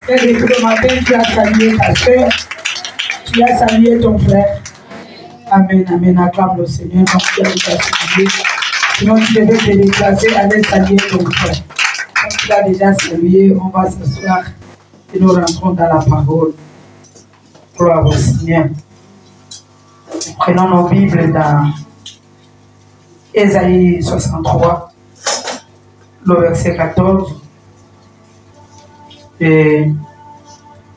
Et depuis le matin, tu as salué ta soeur, tu as salué ton frère. Amen, amen, acclame le Seigneur. Donc, tu as déjà salué. Sinon, tu devais te déplacer, aller saluer ton frère. Comme tu l'as déjà salué, on va s'asseoir et nous rentrons dans la parole. Gloire au Seigneur. Nous prenons nos Bibles dans Ésaïe 63, le verset 14. Et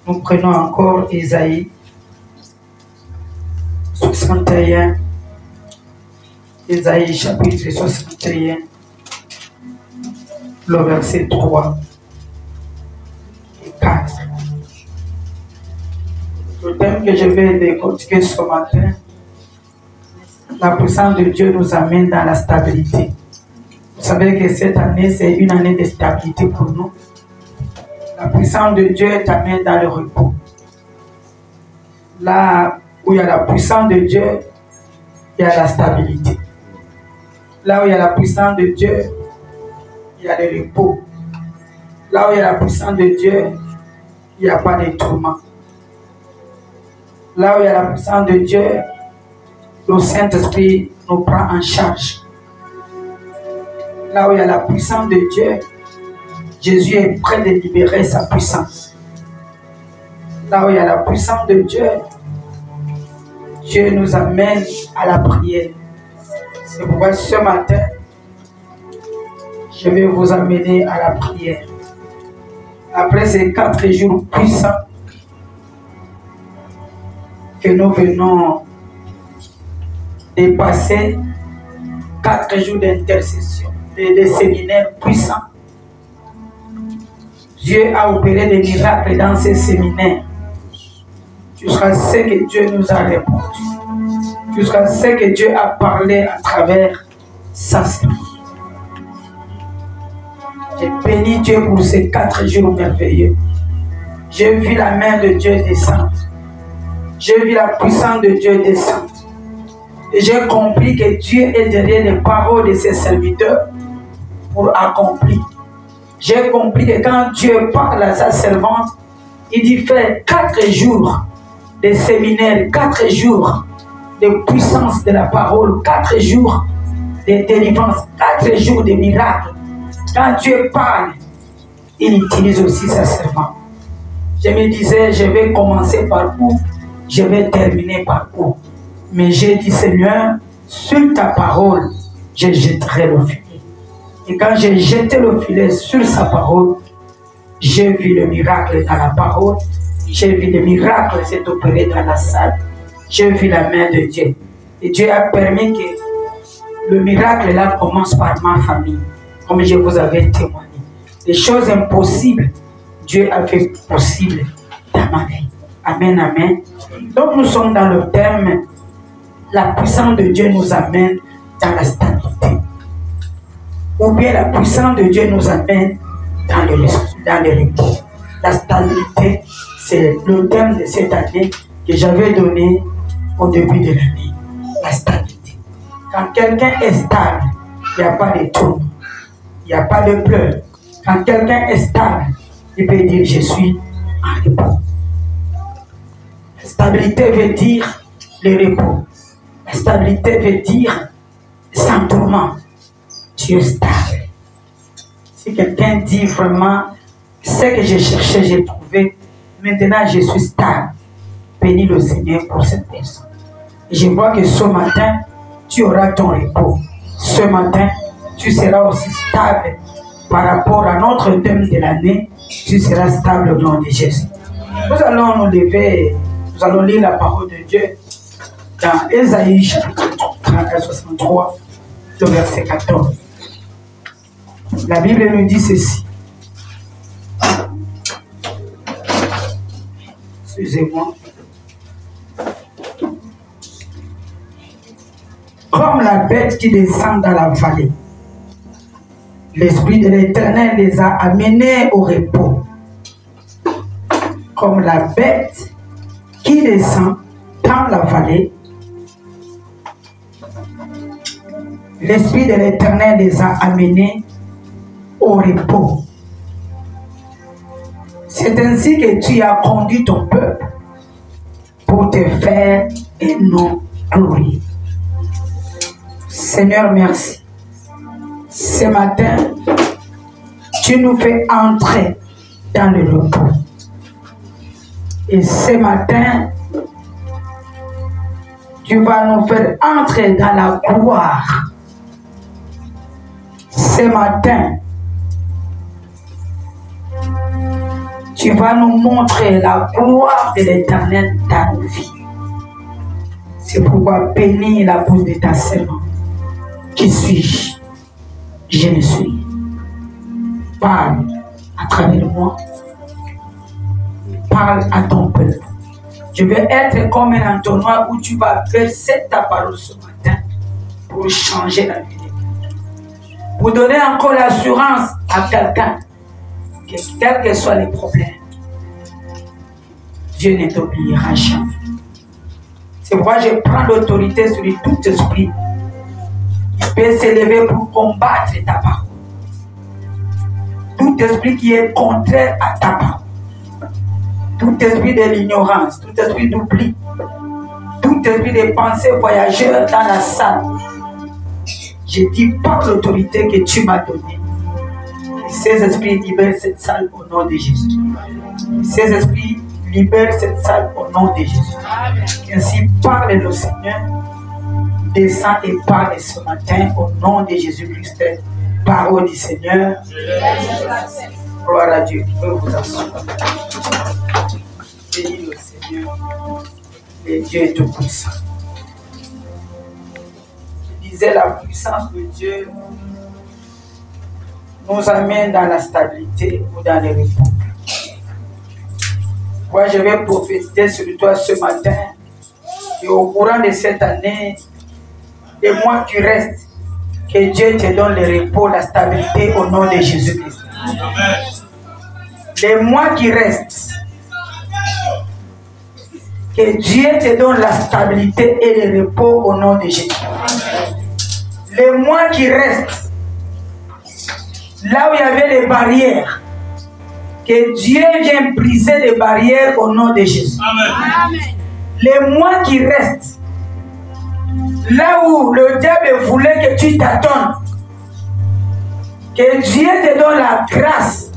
nous prenons encore Ésaïe 61. Ésaïe chapitre 61, le verset 3 et 4. Le thème que je vais décortiquer ce matin, la puissance de Dieu nous amène dans la stabilité. Vous savez que cette année, c'est une année de stabilité pour nous. La puissance de Dieu t'amène dans le repos. Là où il y a la puissance de Dieu, il y a la stabilité. Là où il y a la puissance de Dieu, il y a le repos. Là où il y a la puissance de Dieu, il n'y a pas de tourment. Là où il y a la puissance de Dieu, le Saint-Esprit nous prend en charge. Là où il y a la puissance de Dieu, Jésus est prêt de libérer sa puissance. Là où il y a la puissance de Dieu, Dieu nous amène à la prière. C'est pourquoi ce matin, je vais vous amener à la prière. Après ces 4 jours puissants que nous venons de passer, 4 jours d'intercession, de séminaires puissants, Dieu a opéré des miracles dans ces séminaires. Jusqu'à ce que Dieu nous a répondu. Jusqu'à ce que Dieu a parlé à travers sa série. J'ai béni Dieu pour ces 4 jours merveilleux. J'ai vu la main de Dieu descendre. J'ai vu la puissance de Dieu descendre. Et j'ai compris que Dieu est derrière les paroles de ses serviteurs pour accomplir. J'ai compris que quand Dieu parle à sa servante, il dit fait 4 jours de séminaire, 4 jours de puissance de la parole, 4 jours de délivrance, 4 jours de miracles. Quand Dieu parle, il utilise aussi sa servante. Je me disais, je vais commencer par où, je vais terminer par où. Mais j'ai dit, Seigneur, sur ta parole, je jetterai le filet. Et quand j'ai jeté le filet sur sa parole, j'ai vu le miracle dans la parole, j'ai vu le miracle s'est opéré dans la salle, j'ai vu la main de Dieu. Et Dieu a permis que le miracle là commence par ma famille, comme je vous avais témoigné. Les choses impossibles, Dieu a fait possible dans ma vie. Amen, amen. Donc nous sommes dans le thème, la puissance de Dieu nous amène dans la stabilité. Ou bien la puissance de Dieu nous amène dans le repos. La stabilité, c'est le thème de cette année que j'avais donné au début de l'année. La stabilité. Quand quelqu'un est stable, il n'y a pas de tourment, il n'y a pas de pleurs. Quand quelqu'un est stable, il peut dire je suis en repos. La stabilité veut dire le repos. La stabilité veut dire sans tourment. Dieu est stable. Si quelqu'un dit vraiment ce que j'ai cherché, j'ai trouvé, maintenant je suis stable. Bénis le Seigneur pour cette personne. Et je vois que ce matin, tu auras ton repos. Ce matin, tu seras aussi stable par rapport à notre thème de l'année. Tu seras stable au nom de Jésus. Nous allons nous lever, nous allons lire la parole de Dieu dans Ésaïe chapitre 63, le verset 14. La Bible nous dit ceci. Excusez-moi. Comme la bête qui descend dans la vallée, l'Esprit de l'Éternel les a amenés au repos. Comme la bête qui descend dans la vallée, l'Esprit de l'Éternel les a amenés au repos. C'est ainsi que tu as conduit ton peuple pour te faire un nom glorieux. Seigneur, merci. Ce matin, tu nous fais entrer dans le repos. Et ce matin, tu vas nous faire entrer dans la gloire. Ce matin, tu vas nous montrer la gloire de l'Éternel dans nos vies. C'est pourquoi bénis la bouche de ta servante. Qui suis-je? Je le suis. Parle à travers moi. Parle à ton peuple. Je veux être comme un entonnoir où tu vas verser ta parole ce matin pour changer la vie. Pour donner encore l'assurance à quelqu'un que quels que soient les problèmes, Dieu ne t'oubliera jamais. C'est pourquoi je prends l'autorité sur tout esprit qui peut s'élever pour combattre ta parole. Tout esprit qui est contraire à ta parole. Tout esprit de l'ignorance, tout esprit d'oubli, tout esprit de pensée voyageur dans la salle. Je dis par l'autorité que tu m'as donnée. Que ces esprits libèrent cette salle au nom de Jésus. Que ces esprits libèrent cette salle au nom de Jésus. Ainsi parle le Seigneur. Descends et parle ce matin au nom de Jésus-Christ. Parole du Seigneur. Gloire à Dieu. Je peux vous asseoir. Bénis le Seigneur. Et Dieu est tout puissant. Je disais, la puissance de Dieu nous amène dans la stabilité ou dans le repos. Moi, je vais prophétiser sur toi ce matin et au courant de cette année, les mois qui restent, que Dieu te donne le repos, la stabilité au nom de Jésus-Christ. Les mois qui restent, que Dieu te donne la stabilité et le repos au nom de Jésus. Les mois qui restent, là où il y avait les barrières, que Dieu vienne briser les barrières au nom de Jésus. Amen. Les mois qui restent, là où le diable voulait que tu t'attends, que Dieu te donne la grâce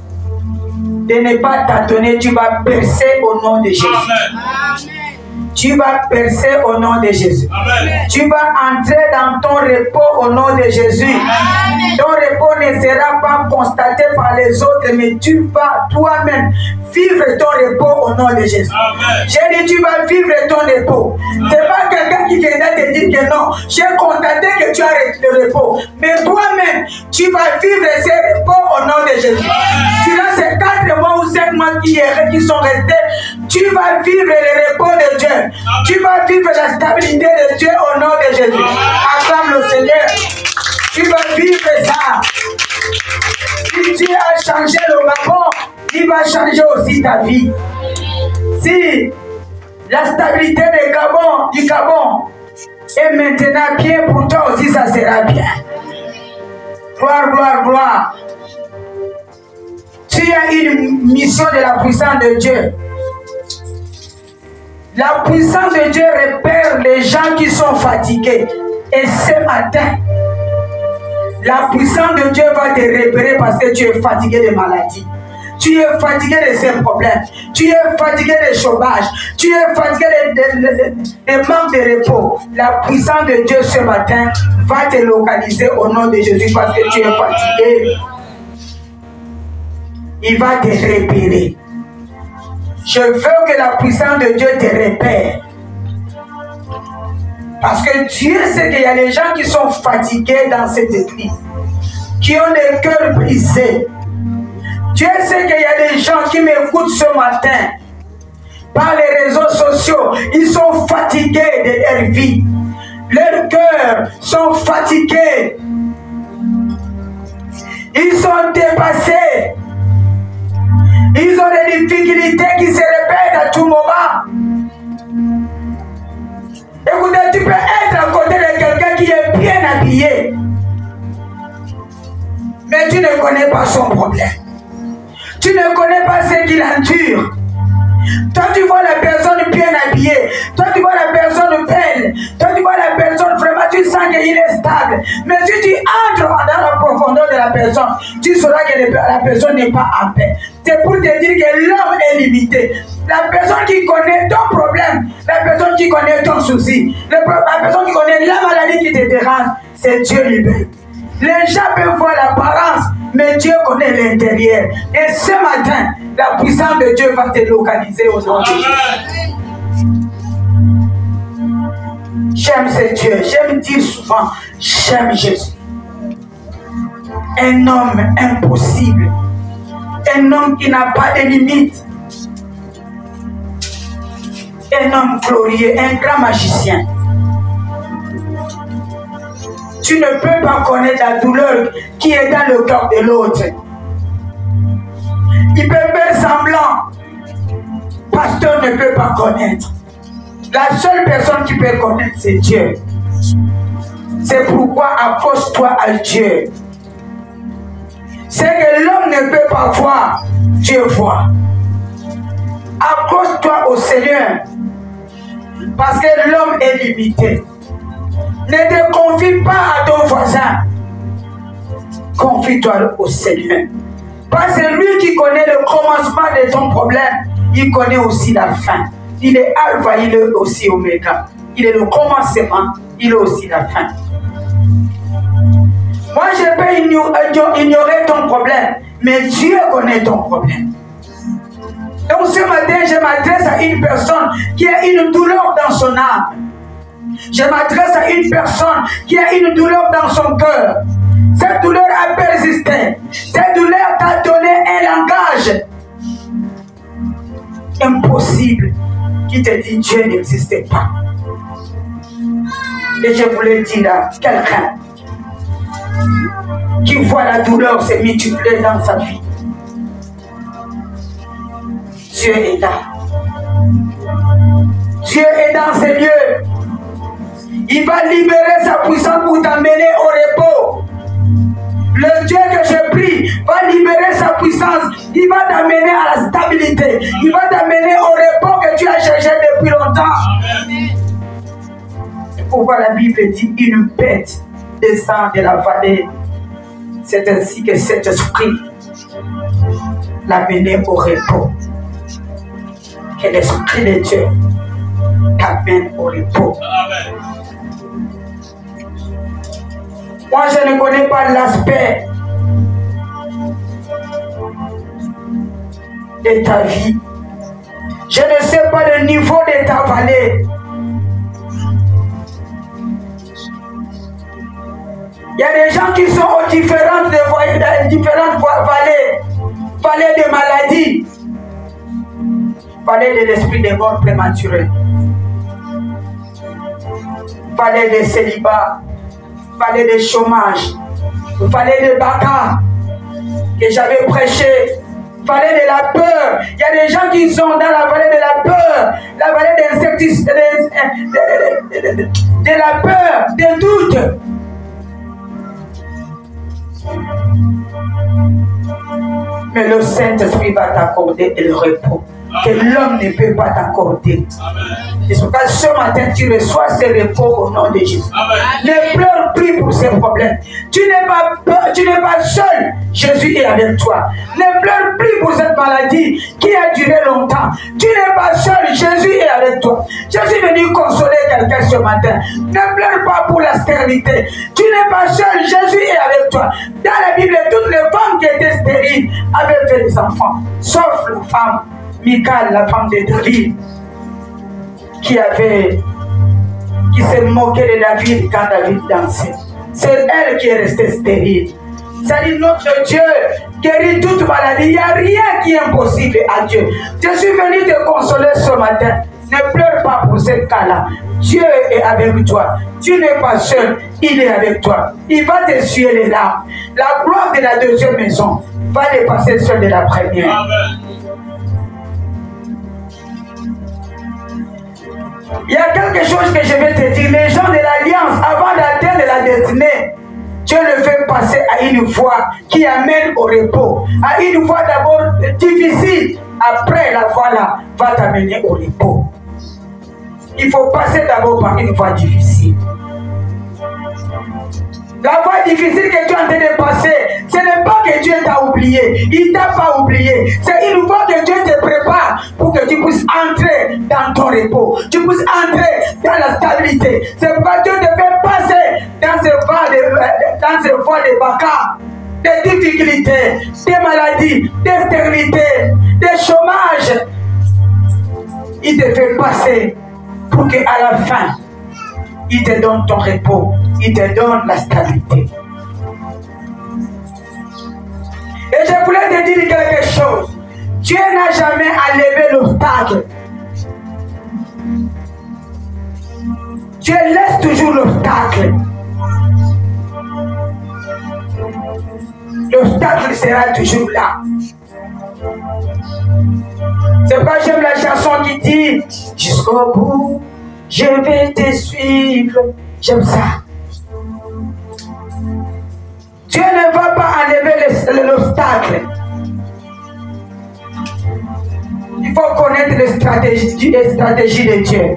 de ne pas t'attendre, tu vas percer au nom de Jésus. Amen. Tu vas percer au nom de Jésus. Amen. Tu vas entrer dans ton repos au nom de Jésus. Amen. Ton repos ne sera pas constaté par les autres, mais tu vas toi-même vivre ton repos au nom de Jésus. J'ai dit, tu vas vivre ton repos. Ce n'est pas quelqu'un qui viendra te dire que non, j'ai constaté que tu as le repos. Mais toi-même, tu vas vivre ce repos au nom de Jésus. Durant ces 4 mois ou 5 mois qui sont restés, tu vas vivre le repos de Dieu. Tu vas vivre la stabilité de Dieu au nom de Jésus. Acclame le Seigneur. Tu vas vivre ça. Si Dieu a changé le Gabon, il va changer aussi ta vie. Si la stabilité du Gabon est maintenant bien, pour toi aussi ça sera bien. Gloire, gloire, gloire. Tu as une mission de la puissance de Dieu. La puissance de Dieu repère les gens qui sont fatigués. Et ce matin, la puissance de Dieu va te repérer parce que tu es fatigué de maladies. Tu es fatigué de ces problèmes. Tu es fatigué de chômage. Tu es fatigué de manque de repos. La puissance de Dieu ce matin va te localiser au nom de Jésus parce que tu es fatigué. Il va te repérer. Je veux que la puissance de Dieu te repère. Parce que Dieu sait qu'il y a des gens qui sont fatigués dans cette église, qui ont des cœurs brisés. Dieu sait qu'il y a des gens qui m'écoutent ce matin par les réseaux sociaux. Ils sont fatigués de leur vie. Leurs cœurs sont fatigués. Ils sont dépassés. Ils ont des difficultés qui se répètent à tout moment. Écoutez, tu peux être à côté de quelqu'un qui est bien habillé, mais tu ne connais pas son problème. Tu ne connais pas ce qu'il endure. Toi, tu vois la personne bien habillée. Toi, tu vois la personne belle. Toi, tu vois la personne vraiment, tu sens qu'il est stable. Mais si tu entres dans la profondeur de la personne, tu sauras que la personne n'est pas en paix. C'est pour te dire que l'homme est limité. La personne qui connaît ton problème, la personne qui connaît ton souci, la personne qui connaît la maladie qui te dérange, c'est Dieu lui-même. Les gens peuvent voir l'apparence, mais Dieu connaît l'intérieur. Et ce matin, la puissance de Dieu va te localiser aujourd'hui. J'aime ce Dieu. J'aime dire souvent, j'aime Jésus. Un homme impossible. Un homme qui n'a pas de limites. Un homme glorieux, un grand magicien. Tu ne peux pas connaître la douleur qui est dans le cœur de l'autre. Il peut faire semblant. Pasteur ne peut pas connaître. La seule personne qui peut connaître, c'est Dieu. C'est pourquoi accroche-toi à Dieu. C'est que l'homme ne peut pas voir, Dieu voit. Accroche-toi au Seigneur. Parce que l'homme est limité. Ne te confie pas à ton voisin. Confie-toi au Seigneur. Parce que lui qui connaît le commencement de ton problème, il connaît aussi la fin. Il est Alpha, il est aussi Oméga. Il est le commencement, il est aussi la fin. Moi, je peux ignorer ton problème, mais Dieu connaît ton problème. Donc ce matin, je m'adresse à une personne qui a une douleur dans son âme. Je m'adresse à une personne qui a une douleur dans son cœur. Cette douleur a persisté. Cette douleur t'a donné un langage impossible qui te dit Dieu n'existe pas. Et je voulais dire à quelqu'un qui voit la douleur se multiplier dans sa vie. Dieu est là. Dieu est dans ces lieux. Il va libérer sa puissance pour t'amener au repos. Le Dieu que je prie va libérer sa puissance. Il va t'amener à la stabilité. Il va t'amener au repos que tu as cherché depuis longtemps. C'est pourquoi la Bible dit une bête descend de la vallée. C'est ainsi que cet esprit l'a mené au repos. Que l'esprit de Dieu t'amène au repos. Amen. Moi, je ne connais pas l'aspect de ta vie. Je ne sais pas le niveau de ta vallée. Il y a des gens qui sont aux différentes vallées. Vallée de maladie. Vallée de l'esprit de mort prématurée. Vallée de célibat. Vallée de chômage, vallée de baka que j'avais prêché, vallée de la peur. Il y a des gens qui sont dans la vallée de la peur, la vallée de la peur, des doutes. Mais le Saint-Esprit va t'accorder le repos que l'homme ne peut pas t'accorder. Et c'est pourquoi ce matin tu reçois ce repos au nom de Jésus. Amen. Ne pleure plus pour ces problèmes. Tu n'es pas seul. Jésus est avec toi. Ne pleure plus pour cette maladie qui a duré longtemps. Tu n'es pas seul. Jésus est avec toi. Je suis venu consoler quelqu'un ce matin. Ne pleure pas pour la stérilité. Tu n'es pas seul. Jésus est avec toi. Dans la Bible, toutes les femmes qui étaient stériles avaient fait des enfants, sauf la femme Michal, la femme de David, qui s'est moquée de David quand David dansait. C'est elle qui est restée stérile. Ça dit notre Dieu guérit toute maladie. Il n'y a rien qui est impossible à Dieu. Je suis venu te consoler ce matin. Ne pleure pas pour ce cas-là. Dieu est avec toi. Tu n'es pas seul. Il est avec toi. Il va t'essuyer les larmes. La gloire de la deuxième maison va dépasser celle de la première. Amen. Il y a quelque chose que je vais te dire. Les gens de l'Alliance, avant d'atteindre la destinée, Dieu le fait passer à une voie qui amène au repos. À une voie d'abord difficile. Après la voie là va t'amener au repos. Il faut passer d'abord par une voie difficile. La voie difficile que tu es en train de passer, ce n'est pas que Dieu t'a oublié. Il ne t'a pas oublié. C'est une voie que Dieu te prépare pour que tu puisses entrer dans ton repos. Tu puisses entrer dans la stabilité. C'est pourquoi Dieu te fait passer dans ces voies de bacas, des difficultés, des maladies, des stérilités, des chômages. Il te fait passer pour qu'à la fin, il te donne ton repos, il te donne la stabilité. Et je voulais te dire quelque chose. Dieu n'a jamais enlevé l'obstacle. Dieu laisse toujours l'obstacle. L'obstacle sera toujours là. C'est pourquoi j'aime la chanson qui dit jusqu'au bout. Je vais te suivre. J'aime ça. Dieu ne va pas enlever l'obstacle. Il faut connaître les stratégies de Dieu.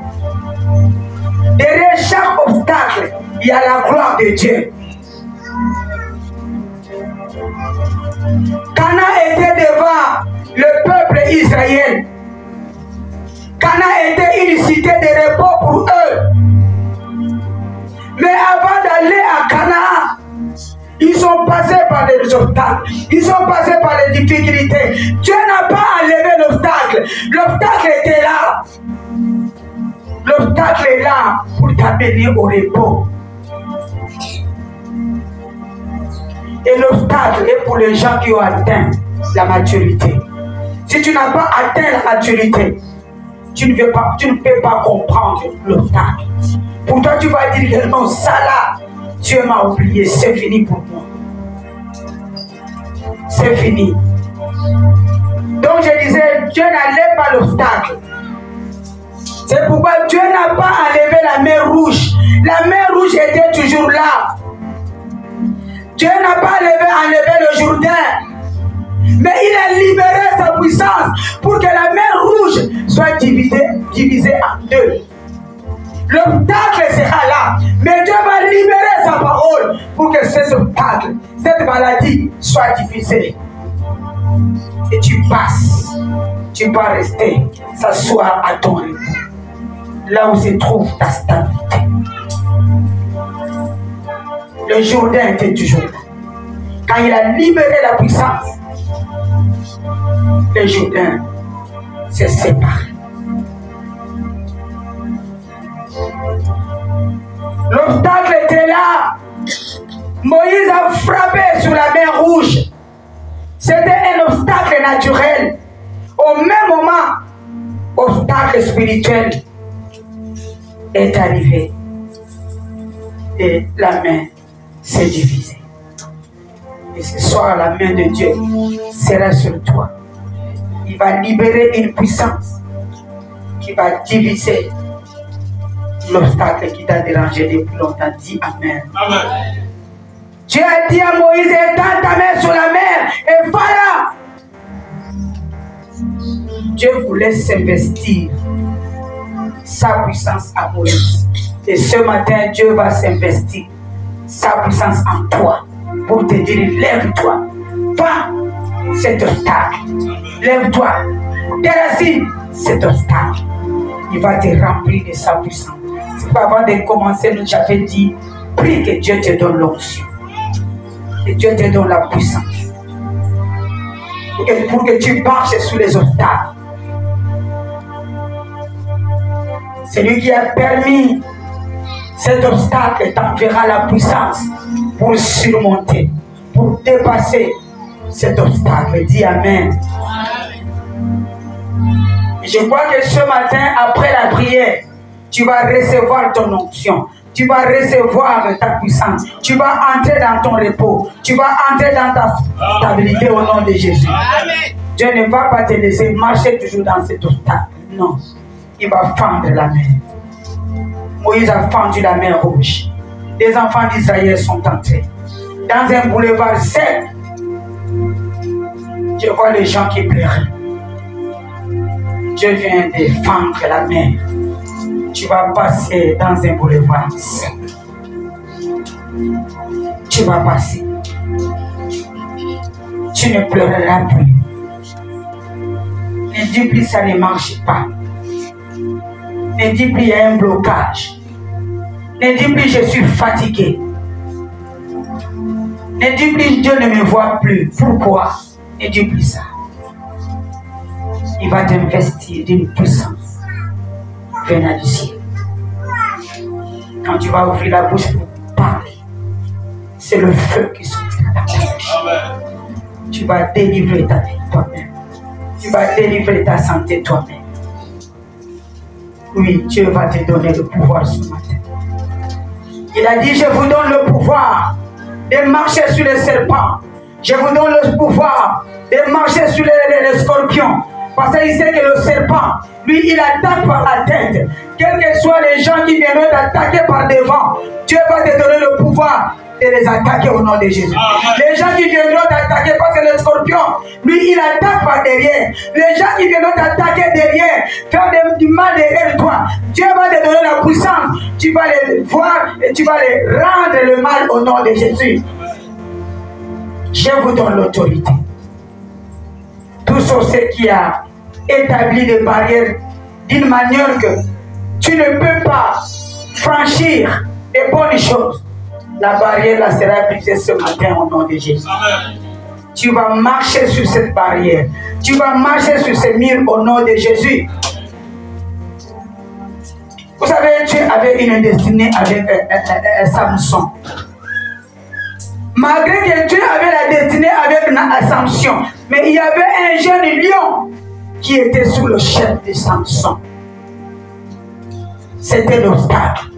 Derrière chaque obstacle, il y a la gloire de Dieu. Canaan était devant le peuple Israël. Canaan était une cité de repos pour eux. Mais avant d'aller à Canaan, ils sont passés par des obstacles. Ils sont passés par des difficultés. Dieu n'a pas enlevé l'obstacle. L'obstacle était là. L'obstacle est là pour t'amener au repos. Et l'obstacle est pour les gens qui ont atteint la maturité. Si tu n'as pas atteint la maturité, tu ne peux pas comprendre l'obstacle. Pour toi, tu vas dire que non, ça là, Dieu m'a oublié, c'est fini pour moi. C'est fini. Donc je disais, Dieu n'enlève pas l'obstacle. C'est pourquoi Dieu n'a pas enlevé la mer rouge. La mer rouge était toujours là. Dieu n'a pas enlevé le Jourdain. Mais il a libéré sa puissance pour que la mer rouge soit divisée en deux. L'obstacle sera là. Mais Dieu va libérer sa parole pour que cet obstacle, cette maladie soit divisée. Et tu passes. Tu vas rester, s'asseoir à ton repos. Là où se trouve ta stabilité. Le Jourdain était toujours là. Quand il a libéré la puissance, le Jourdain s'est séparé. L'obstacle était là. Moïse a frappé sur la mer rouge. C'était un obstacle naturel. Au même moment, l'obstacle spirituel est arrivé. Et la main s'est divisée. Et ce soir, la main de Dieu sera sur toi. Il va libérer une puissance qui va diviser l'obstacle qui t'a dérangé depuis longtemps. Dis Amen. Amen. Dieu a dit à Moïse, étends ta main sur la mer et voilà. Dieu voulait s'investir sa puissance à Moïse. Et ce matin, Dieu va s'investir sa puissance en toi pour te dire, lève-toi, va cet obstacle, lève-toi, déracine cet obstacle. Il va te remplir de sa puissance. C'est pas avant de commencer, nous j'avais dit, prie que Dieu te donne l'onction. Que Dieu te donne la puissance. Pour que tu marches sur les obstacles. C'est lui qui a permis cet obstacle t'enverra la puissance pour surmonter, pour dépasser cet obstacle. Dis Amen. Je crois que ce matin, après la prière, tu vas recevoir ton onction. Tu vas recevoir ta puissance. Tu vas entrer dans ton repos. Tu vas entrer dans ta stabilité au nom de Jésus. Amen. Dieu ne va pas te laisser marcher toujours dans cet obstacle. Non. Il va fendre la mer. Moïse a fendu la mer rouge. Les enfants d'Israël sont entrés. dans un boulevard sec, je vois les gens qui pleuraient. Je viens défendre la mer. Tu vas passer dans un boulevard sec. Tu vas passer. Tu ne pleureras plus. Ne dis plus ça ne marche pas. Ne dis plus il y a un blocage. Ne dis plus je suis fatigué. Ne dis plus Dieu ne me voit plus. Pourquoi? Ne dis plus ça. Il va t'investir d'une puissance venant du ciel. Quand tu vas ouvrir la bouche pour parler, c'est le feu qui sortira dans ta bouche. Tu vas délivrer ta vie toi-même. Tu vas délivrer ta santé toi-même. Oui, Dieu va te donner le pouvoir ce matin. Il a dit, je vous donne le pouvoir de marcher sur les serpents. Je vous donne le pouvoir de marcher sur les scorpions. Parce qu'il sait que le serpent, lui, il attaque par la tête. Quels que soient les gens qui viendront t'attaquer par devant, Dieu va te donner le pouvoir de les attaquer au nom de Jésus. Les gens qui viendront t'attaquer, parce que le scorpion, lui, il attaque par derrière. Les gens qui viendront t'attaquer derrière, faire du mal derrière toi, Dieu va te donner la puissance. Tu vas les voir et tu vas les rendre le mal au nom de Jésus. Je vous donne l'autorité. Tout sorcier qui a établi des barrières d'une manière que tu ne peux pas franchir les bonnes choses, la barrière là sera brisée ce matin au nom de Jésus. Amen. Tu vas marcher sur cette barrière. Tu vas marcher sur ces murs au nom de Jésus. Vous savez, Dieu avait une destinée avec Samson. Malgré que Dieu avait la destinée avec Samson, mais il y avait un jeune lion qui était sous le chef de Samson. C'était l'obstacle.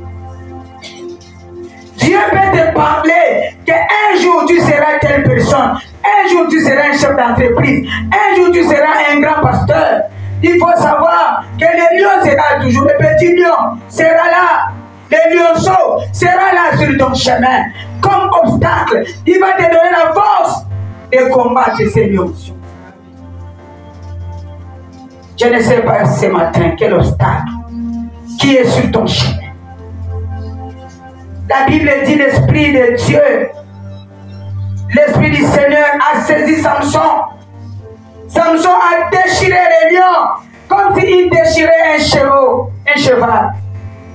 Dieu peut te parler qu'un jour tu seras telle personne, un jour tu seras un chef d'entreprise, un jour tu seras un grand pasteur. Il faut savoir que le lion sera toujours, le petit lion sera là. Le lionceau sera là sur ton chemin. Comme obstacle, il va te donner la force de combattre ces lionceaux. Je ne sais pas ce matin quel obstacle qui est sur ton chemin. La Bible dit l'Esprit de Dieu, l'Esprit du Seigneur a saisi Samson. Samson a déchiré les lions comme s'il déchirait un cheval.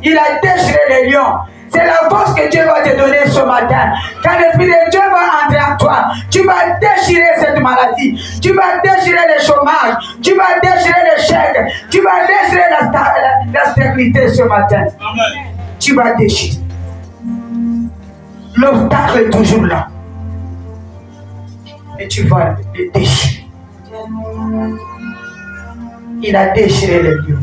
Il a déchiré les lions. C'est la force que Dieu va te donner ce matin. Quand l'Esprit de Dieu va entrer en toi, tu vas déchirer cette maladie. Tu vas déchirer le chômage. Tu vas déchirer l'échec. Tu vas déchirer la stabilité ce matin. Amen. Tu vas déchirer. L'obstacle est toujours là. Et tu vas le déchirer. Il a déchiré les lions.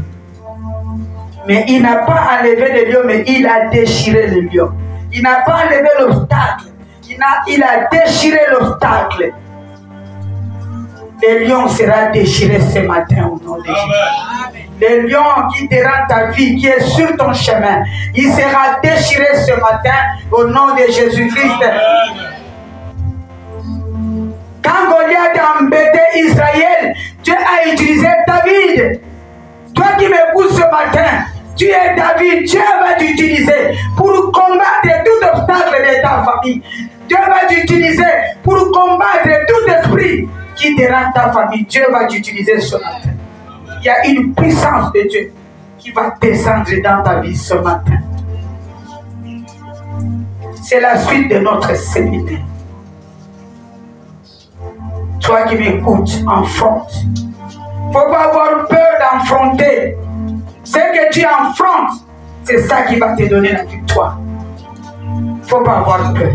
Mais il n'a pas enlevé le lion, mais il a déchiré le lion. Il n'a pas enlevé l'obstacle. Il a déchiré l'obstacle. Le lion sera déchiré ce matin au nom de Jésus. Le lion qui te rend ta vie, qui est sur ton chemin, il sera déchiré ce matin au nom de Jésus-Christ. Quand Goliath a embêté Israël, Dieu a utilisé David. Toi qui m'écoutes ce matin, tu es David, Dieu va t'utiliser pour combattre tout obstacle de ta famille. Dieu va t'utiliser pour combattre tout esprit qui dérange ta famille. Dieu va t'utiliser ce matin. Il y a une puissance de Dieu qui va descendre dans ta vie ce matin. C'est la suite de notre séminaire. Toi qui m'écoutes, affronte. Il ne faut pas avoir peur d'affronter. Ce que tu affrontes, c'est ça qui va te donner la victoire. Il ne faut pas avoir peur.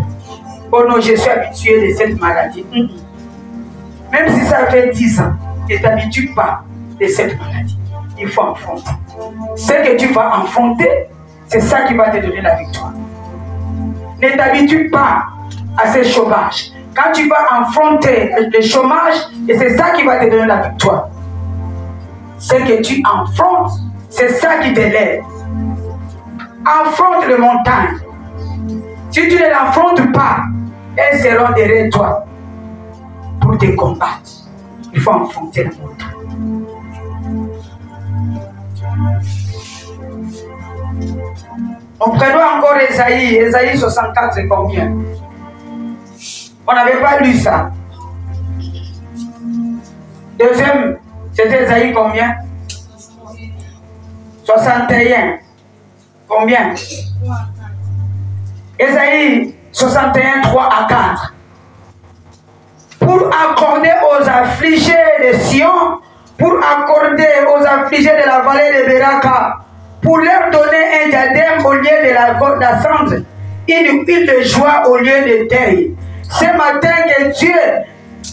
Oh non, je suis habitué de cette maladie. Même si ça fait 10 ans, tu ne t'habitues pas de cette maladie. Il faut affronter. Ce que tu vas affronter, c'est ça qui va te donner la victoire. Ne t'habitue pas à ce chômage. Quand tu vas affronter le chômage, et c'est ça qui va te donner la victoire. Ce que tu affrontes, c'est ça qui t'élève. Affronte les montagnes. Si tu ne l'affrontes pas, elles seront derrière toi pour te combattre. Il faut enfoncer la montagne. On prévoit encore Esaïe. Esaïe 64, c'est combien? On n'avait pas lu ça. Deuxième, c'était Esaïe combien? 61. Combien? Esaïe 61, 3 à 4. Pour accorder aux affligés de Sion, pour accorder aux affligés de la vallée de Beraka, pour leur donner un diadème au lieu de la cendre, une huile de joie au lieu de deuil. Ce matin, que Dieu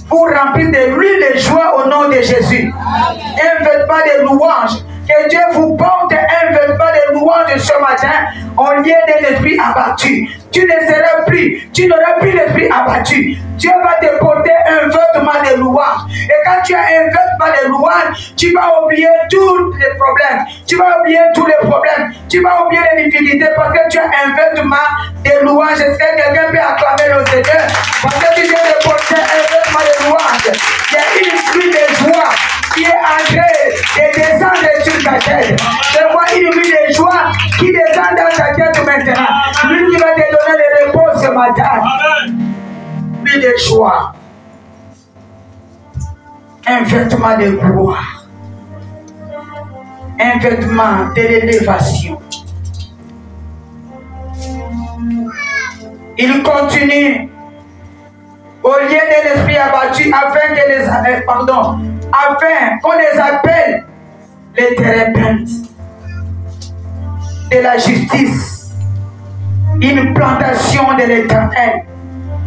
vous remplisse de l'huile de joie au nom de Jésus. Un vêtement de louange. Que Dieu vous porte un vêtement de louange ce matin au lieu de l'esprit abattu. Tu ne seras plus, tu n'auras plus l'esprit abattu. Dieu va te porter un vêtement de louange. Et quand tu as un vêtement de louange, tu vas oublier tous les problèmes. Tu vas oublier tous les problèmes. Tu vas oublier les difficultés parce que tu as un vêtement de louange. Est-ce que quelqu'un peut acclamer le Seigneur? Parce que tu viens de porter un vêtement de louange. Il y a une pluie de joie qui est en train de descendre sur ta tête. Je vois une pluie de joie qui descend dans ta tête maintenant. Lui qui va te donner le repos ce matin. Pluie de joie. Un vêtement de gloire. Un vêtement de l'élévation. Il continue. Au lieu de l'esprit abattu, afin qu'on les appelle les térébintes de la justice, une plantation de l'Éternel.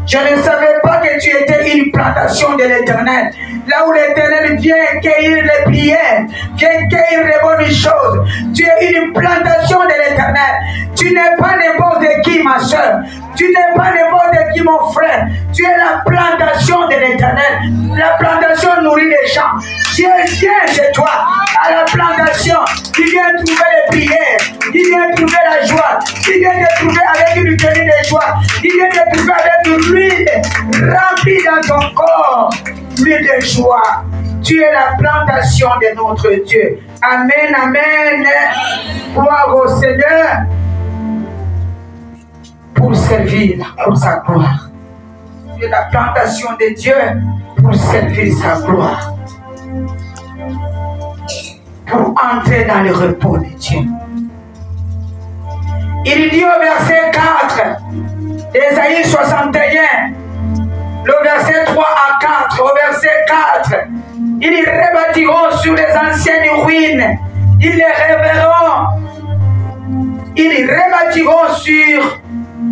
Je ne savais pas que tu étais une plantation de l'Éternel. Là où l'Éternel vient cueillir les prières, vient cueillir les bonnes choses. Tu es une plantation de l'Éternel. Tu n'es pas n'importe qui, ma soeur. Tu n'es pas n'importe qui, mon frère. Tu es la plantation de l'Éternel. La plantation nourrit les gens. Dieu vient chez toi à la plantation. Il vient trouver les prières. Il vient trouver la joie. Il vient te trouver avec une tenue de joie. Il vient te trouver avec l'huile remplie dans ton corps. L'huile de joie. Tu es la plantation de notre Dieu. Amen, amen. Gloire au Seigneur pour servir pour sa gloire. Tu es la plantation de Dieu pour servir sa gloire. Pour entrer dans le repos de Dieu. Il dit au verset 4 d'Ésaïe 61, le verset 3 à 4, au verset 4, ils rebâtiront sur les anciennes ruines, ils les reverront, ils rebâtiront sur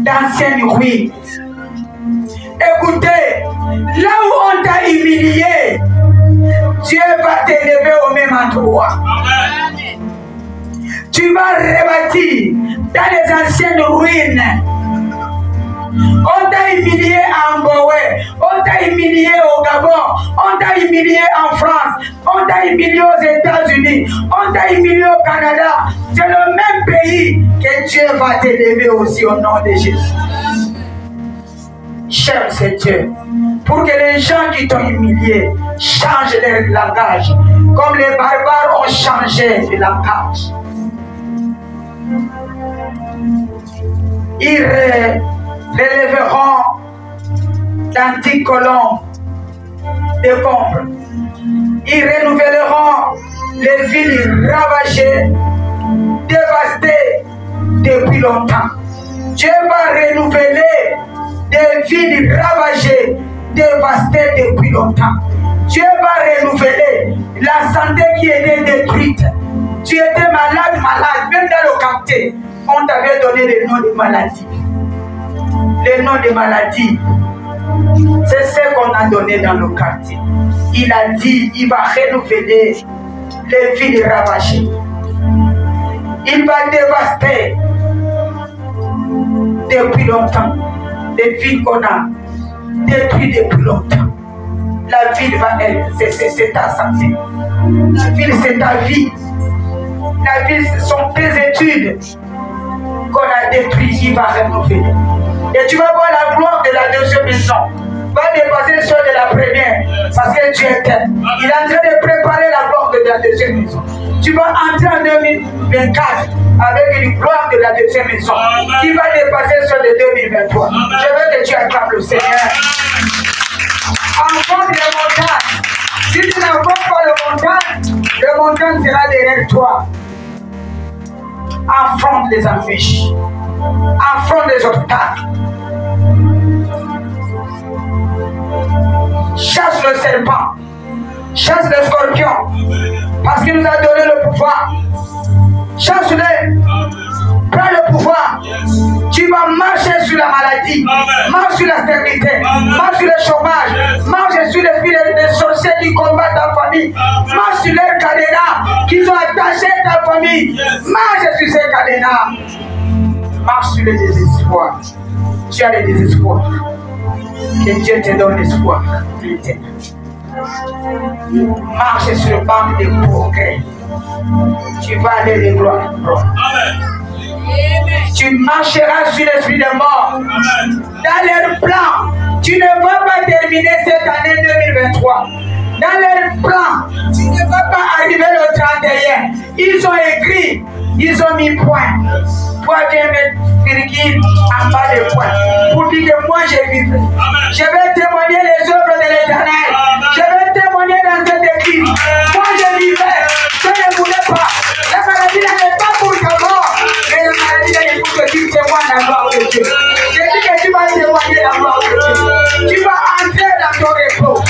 d'anciennes ruines. Écoutez, là où on t'a humilié, Dieu va t'élever au même endroit. Tu vas rebâtir dans les anciennes ruines. On t'a humilié à Mboé, on t'a humilié au Gabon, on t'a humilié en France, on t'a humilié aux États-Unis, on t'a humilié au Canada. C'est le même pays que Dieu va t'élever aussi au nom de Jésus. J'aime ce Dieu. Pour que les gens qui t'ont humilié changent leur langage, comme les barbares ont changé de langage. Ils relèveront d'antiques colombes de combre. Ils renouvelleront les villes ravagées, dévastées depuis longtemps. Dieu va renouveler des villes ravagées, dévastées depuis longtemps. Dieu va renouveler la santé qui était détruite. Tu étais malade, même dans le quartier, on t'avait donné les noms de maladies. Les noms de maladies, c'est ce qu'on a donné dans le quartier. Il a dit, il va renouveler les villes ravagées. Il va dévaster depuis longtemps les villes qu'on a détruites depuis longtemps. La ville va être, c'est ta santé. La ville, c'est ta vie. La ville, ce sont tes études qu'on a détruites. Il va renouveler. Et tu vas voir la gloire de la deuxième maison. Va dépasser ceux de la première. Parce que Dieu est tel. Il est en train de préparer la gloire de la deuxième maison. Tu vas entrer en 2024 avec une gloire de la deuxième maison qui va dépasser ceux de 2023. Je veux que tu acclames le Seigneur. Affronte les montagnes. Si tu n'affrontes pas le montagne sera derrière toi. Affronte les embûches. Affronte les obstacles. Chasse le serpent. Chasse le scorpion. Parce qu'il nous a donné le pouvoir. Chasse-le. Prends le pouvoir. Tu vas marcher sur la maladie. Marche sur la stérilité. Marche sur le chômage. Marche sur l'esprit des sorciers qui combattent ta famille. Marche sur leurs cadenas qui sont attachés à ta famille. Marche sur ces cadenas. Marche sur le désespoir. Tu as le désespoir. Que Dieu te donne l'espoir. Marche sur le banc des progrès. Tu vas aller de gloire en gloire. Tu marcheras sur l'esprit de mort. Dans leur plan, tu ne vas pas terminer cette année 2023. Dans leur plan, tu ne vas pas arriver le 31. Ils ont écrit, ils ont mis point. Toi, viens mettre virgule en bas de point. Pour dire que moi, je vivrai. Je vais témoigner les œuvres de l'Éternel. Je vais témoigner dans cette église. Moi, je vivrai. Je ne voulais pas. La maladie n'est pas pour ta mort. Mais la maladie est pour que tu témoignes la gloire de Dieu. Je dis que tu vas témoigner la gloire de Dieu. Tu vas entrer dans ton repos.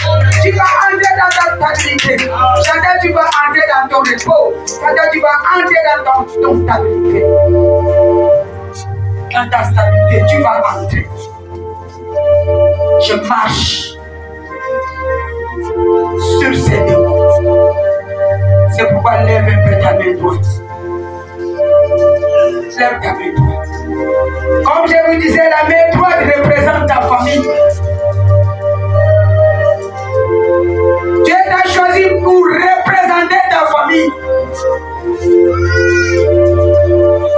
Tu vas entrer dans ta stabilité. Chacun, tu vas entrer dans ton repos. Chacun, tu vas entrer dans ton stabilité. Dans ta stabilité, tu vas entrer. Je marche sur ces démons. C'est pourquoi lève un peu ta main droite. Lève ta main droite. Comme je vous disais, la main droite représente ta famille. Dieu t'a choisi pour représenter ta famille.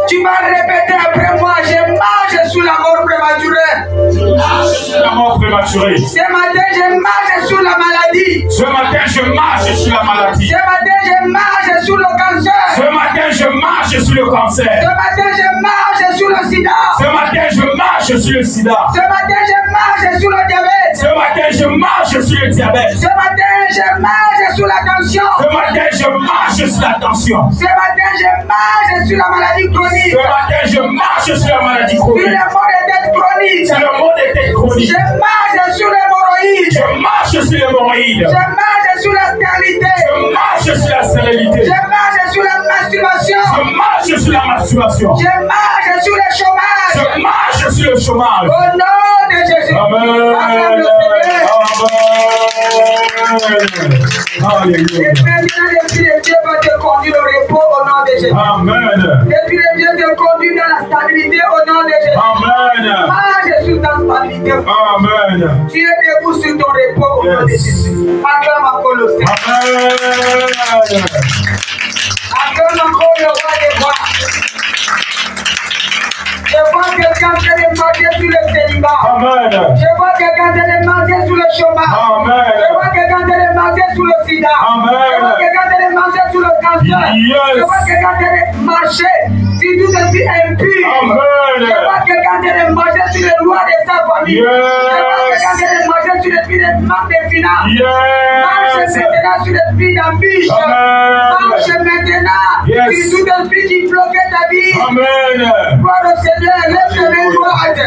Tu vas répéter après moi, je marche sous la mort prématurée. Je marche sur la mort prématurée. Ce matin, je marche sur la maladie. Ce matin, je marche sur la maladie. Ce matin, je marche sur le cancer. Ce matin, je marche sur le cancer. Ce matin, je marche sur le sida. Ce matin, je marche sur le sida. Ce matin, je marche sur le diabète. Ce matin, je marche sur le diabète. Ce matin, je marche sur la tension. Ce matin, je marche sur la tension. Ce matin, je marche sur la maladie chronique. Ce matin, je marche sur la maladie Sur chronique. le mot de tête chronique. C'est le mot des têtes chroniques. Je marche sur l'hémorroïde. Je marche sur l'hémorroïde. Je marche sur la stérilité. Je marche sur la stérilité. Je marche sur la masturbation. Je marche sur la masturbation. Je marche sur le chômage. Je marche sur le chômage. Au nom de Jésus. Amen. Acclame le Seigneur. Amen. Et Alléluia. maintenant, l'Esprit de Dieu va te conduire au repos au nom de Jésus. Amen. L'Esprit de Dieu te conduit dans la stabilité au nom de Jésus. Amen. Marche sur ta stabilité. Amen. Tu es debout sur ton repos au nom de Jésus. Acclame encore le Seigneur. Amen. Acclame encore le roi des rois. Je vois quelqu'un en train de marcher sur le célibat. Amen. Je vois quelqu'un en train de marcher sur le chômage. Amen. Je vois quelqu'un en train de marcher sur le sida. Amen. Je vois quelqu'un en train de marcher sur le cancer. Yes. Je vois quelqu'un en train de marcher sur tout ce qui est impur. Amen. Je vois quelqu'un en train de marcher sur les lois de sa famille. Yes. Je vois quelqu'un en train de marcher sur l'esprit de manque de finances. Marche Yes. maintenant sur l'esprit d'ambition. Amen. Marche maintenant Yes. sur tout esprit qui bloquait ta vie. Amen. Gloire au Seigneur, lève tes mains droites.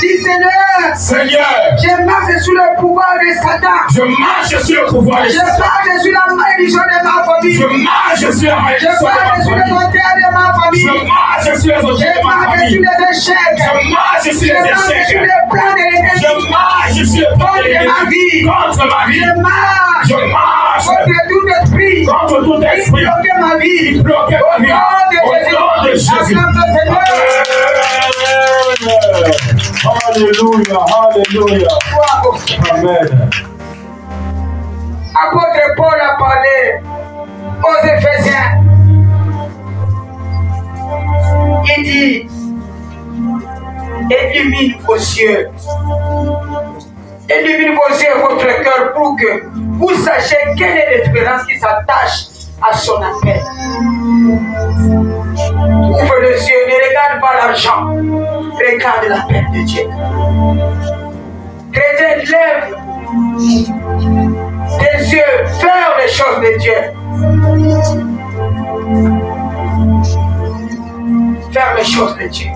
Dis Seigneur, Seigneur, je marche sous le pouvoir de Satan. je marche sur le pouvoir de Je Satan. marche sur la malédiction de ma famille. Je marche sur la Je malédiction de marche ma sur les famille. hôtels de ma famille. Je marche sur les Je objets de ma marche sur famille. les échecs. Je marche sur Je les marche sur échecs. les plans de l'ennemi. Je marche sur le plan de Contre ma vie. l'ennemi. Contre ma vie. Je marche Je marche contre tout esprit contre tout qui esprit bloquait ma vie. bloqué ma vie. Au nom de Jésus. Acclame le Seigneur. Alléluia, alléluia. Gloire au Seigneur. Amen. Apôtre Paul a parlé aux Éphésiens. Il dit, illumine vos yeux. Illumine vos yeux et votre cœur pour que vous sachiez quelle est l'espérance qui s'attache à son appel. Ouvre les yeux, ne regarde pas l'argent, regarde l'appel de Dieu. Chrétien, lève tes yeux vers les choses de Dieu. Vers les choses de Dieu.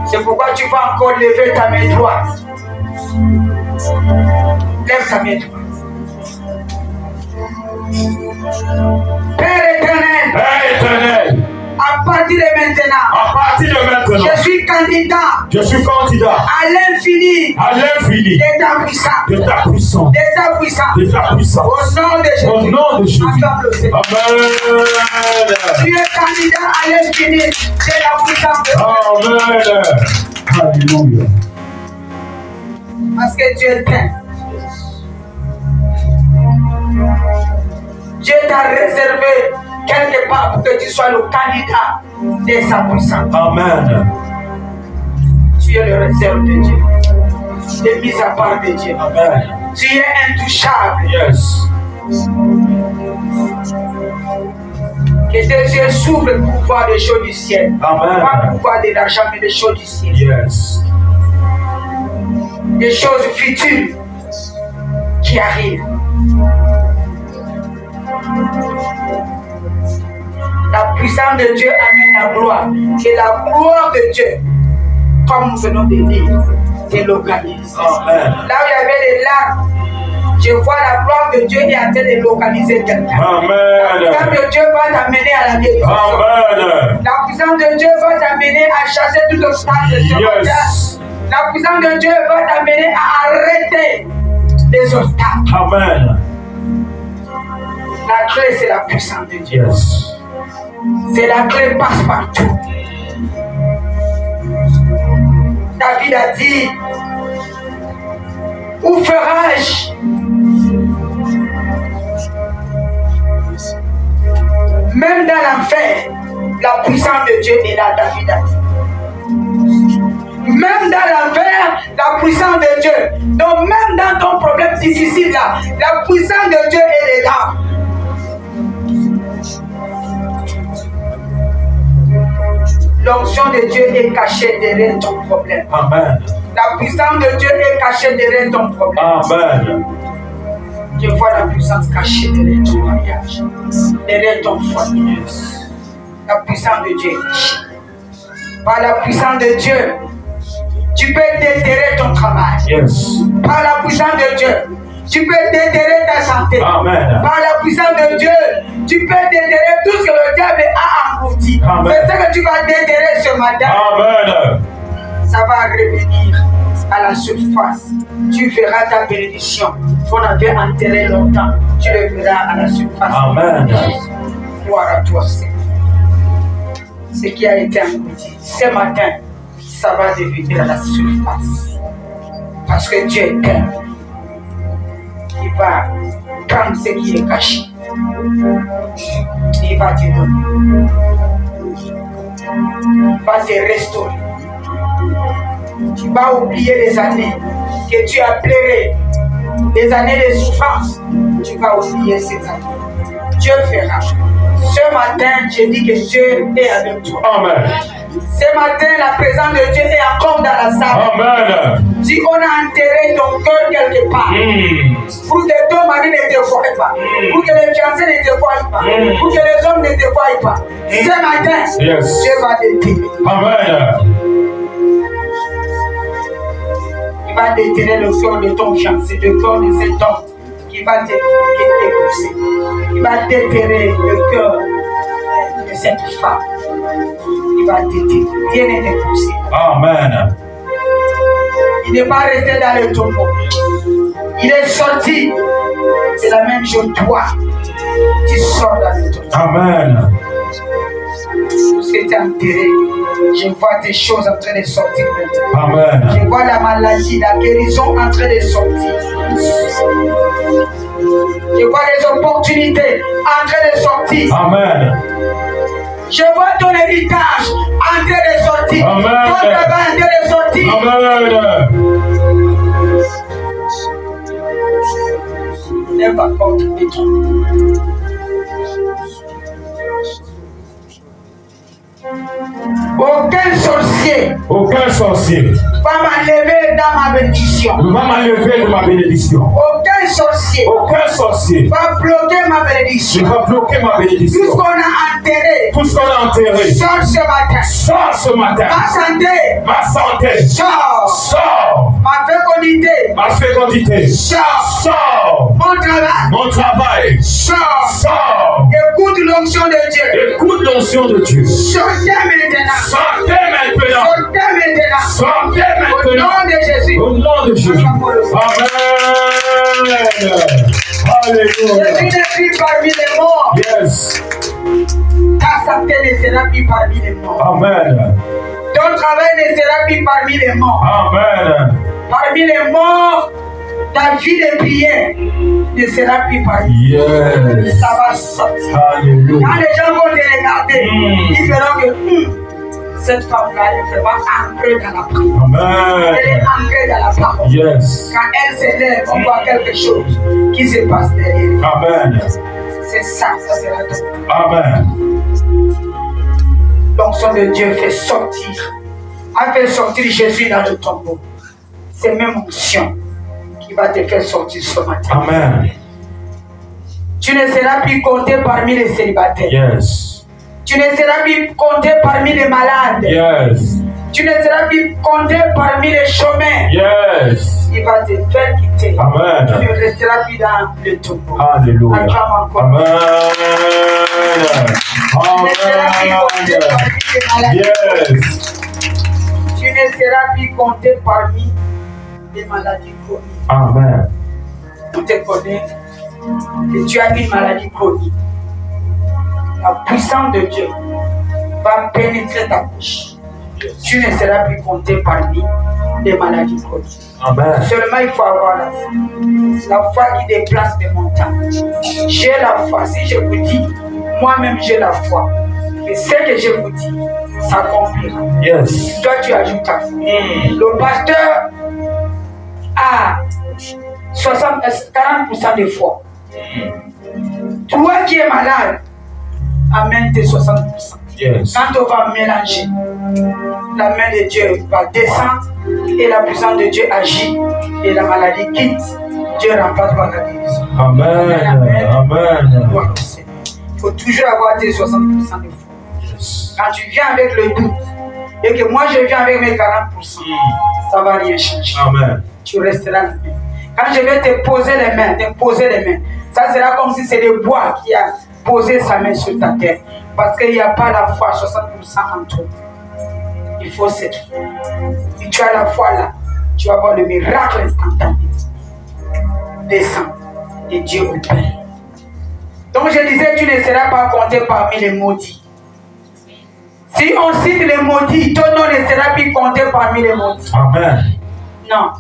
C'est pourquoi tu vas encore lever ta main droite. Lève ta main droite. Père éternel, à partir de maintenant, je suis candidat à l'infini de ta puissance. Au nom de Jésus. Amen. Tu es candidat à l'infini de la puissance de Dieu. Amen. Alléluia. Parce que Dieu t'aime. Dieu t'a réservé quelque part pour que tu sois le candidat de sa puissance. Amen. Tu es le réserve de Dieu. Le mis à part de Dieu. Amen. Tu es intouchable. Yes. Que tes yeux s'ouvrent pour voir les choses du ciel. Amen. Pas pour voir de l'argent, mais les choses du ciel. Yes. Des choses futures qui arrivent. La puissance de Dieu amène la gloire. Et la gloire de Dieu, comme nous venons de dire, délocalise. Amen. Là où il y avait des larmes, je vois la gloire de Dieu est en train de localiser quelqu'un. Amen. La puissance de Dieu va t'amener à la guérison. Amen. La puissance de Dieu va t'amener à chasser tout obstacle. Yes. La puissance de Dieu va t'amener à arrêter les obstacles. Amen. La clé, c'est la puissance de Dieu. Yes. C'est la clé passe-partout. David a dit, où ferai-je? Même dans l'enfer, la puissance de Dieu est là, David a dit. Même dans l'enfer, la puissance de Dieu. Donc même dans ton problème difficile là, la puissance de Dieu est là. L'onction de Dieu est cachée derrière ton problème. Amen. La puissance de Dieu est cachée derrière ton problème. Amen. Je vois la puissance cachée derrière ton mariage, derrière ton foyer. La puissance de Dieu est cachée. Par la puissance de Dieu, tu peux déterrer ton travail. Yes. Par la puissance de Dieu, tu peux déterrer ta santé. Amen. Par la puissance de Dieu, tu peux déterrer tout ce que le diable a englouti. C'est ce que tu vas déterrer ce matin. Amen. Ça va revenir à la surface. Tu verras ta bénédiction qu'on avait enterrée longtemps. Tu le verras à la surface. Amen. Gloire à toi, Seigneur. Ce qui a été englouti, ce matin, ça va devenir à la surface. Parce que Dieu t'aime. Il va prendre ce qui est caché. Il va te donner. Il va te restaurer. Tu vas oublier les années que tu as pleuré, les années de souffrance. Tu vas oublier ces années. Dieu fera. Ce matin, je dis que Dieu est avec toi. Amen. Ce matin, la présence de Dieu est encore dans la salle. Amen. Si on a enterré ton cœur quelque part, pour que ton mari ne te voie pas, pour que les fiancés ne te voient pas, pour que les hommes ne te voient pas, ce matin, Yes. Dieu va te dire. Amen. Il va déterrer le cœur de ton fiancé, le cœur de cet homme qui va t'épouser. Il va déterrer le cœur de cette femme. Il va t'aider. Viens t'épouser. Amen. Il n'est pas resté dans le tombeau. Il est sorti. C'est la même chose, toi. Tu sors dans le tombeau. Amen. Tout ce qui est enterré, je vois des choses en train de sortir maintenant. Amen. Je vois la maladie, la guérison en train de sortir. Je vois les opportunités en train de sortir. Amen. Je vois ton héritage en train de sortir. Amen. Ton travail en train de sortir. Amen. Never come to me. Aucun sorcier va m'enlever dans ma bénédiction. Aucun sorcier va bloquer ma bénédiction. Tout ce qu'on a enterré sort ce matin. Ma santé sort. Ma fécondité sort. Mon travail sort. Écoute l'onction de Dieu. Sortez maintenant. Au nom de Jésus. Amen. Alléluia. Jésus n'est plus parmi les morts. Yes. Ta santé ne sera plus parmi les morts. Amen. Ton travail ne sera plus parmi les morts. Amen. Parmi les morts, ta vie de prière ne sera plus parmi. Yes. Ça va sortir. Alléluia. Quand les gens vont te regarder, ils verront que cette femme-là est vraiment ancrée dans la prière. Amen. Elle est ancrée dans la parole. Yes. Quand elle s'élève, on voit quelque chose qui se passe derrière. Amen. C'est ça sera tout. Amen. L'onction de Dieu fait sortir. A fait sortir Jésus dans le tombeau. C'est même onction qui va te faire sortir ce matin. Amen. Tu ne seras plus compté parmi les célibataires. Yes. Tu ne seras plus compté parmi les malades. Yes. Tu ne seras plus compté parmi les chômeurs. Yes. Il va te faire quitter. Amen. Tu ne resteras plus dans le tombeau. Alléluia. Acclame encore. Amen. Tu ne seras plus compté parmi les malades. Yes. Tu ne seras plus compté parmi les maladies chroniques. Amen. On te connaît que tu as une maladie chronique. La puissance de Dieu va pénétrer ta bouche. Tu ne seras plus compté parmi les maladies chroniques. Amen. Seulement il faut avoir la foi. La foi qui déplace les montagnes. J'ai la foi. Si je vous dis, moi-même j'ai la foi. Et ce que je vous dis, s'accomplira. Yes. Toi tu ajoutes ta foi. Le pasteur a 40% de foi. Toi qui es malade, amène tes 60%. Yes. Quand on va mélanger, la main de Dieu va descendre et la puissance de Dieu agit et la maladie quitte. Dieu remplace par la guérison. Amen. Amen. Il faut toujours avoir tes 60% de foi. Yes. Quand tu viens avec le doute et que moi je viens avec mes 40%, ça ne va rien changer. Amen. Tu resteras là. Quand je vais te poser les mains, ça sera comme si c'est le bois qui a posé sa main sur ta tête. Parce qu'il n'y a pas la foi 60% en toi. Il faut cette foi. Si tu as la foi là, tu vas voir le miracle instantané. Descend de Dieu au Père. Donc je disais, tu ne seras pas compté parmi les maudits. Si on cite les maudits, ton nom ne sera plus compté parmi les maudits. Amen. Non.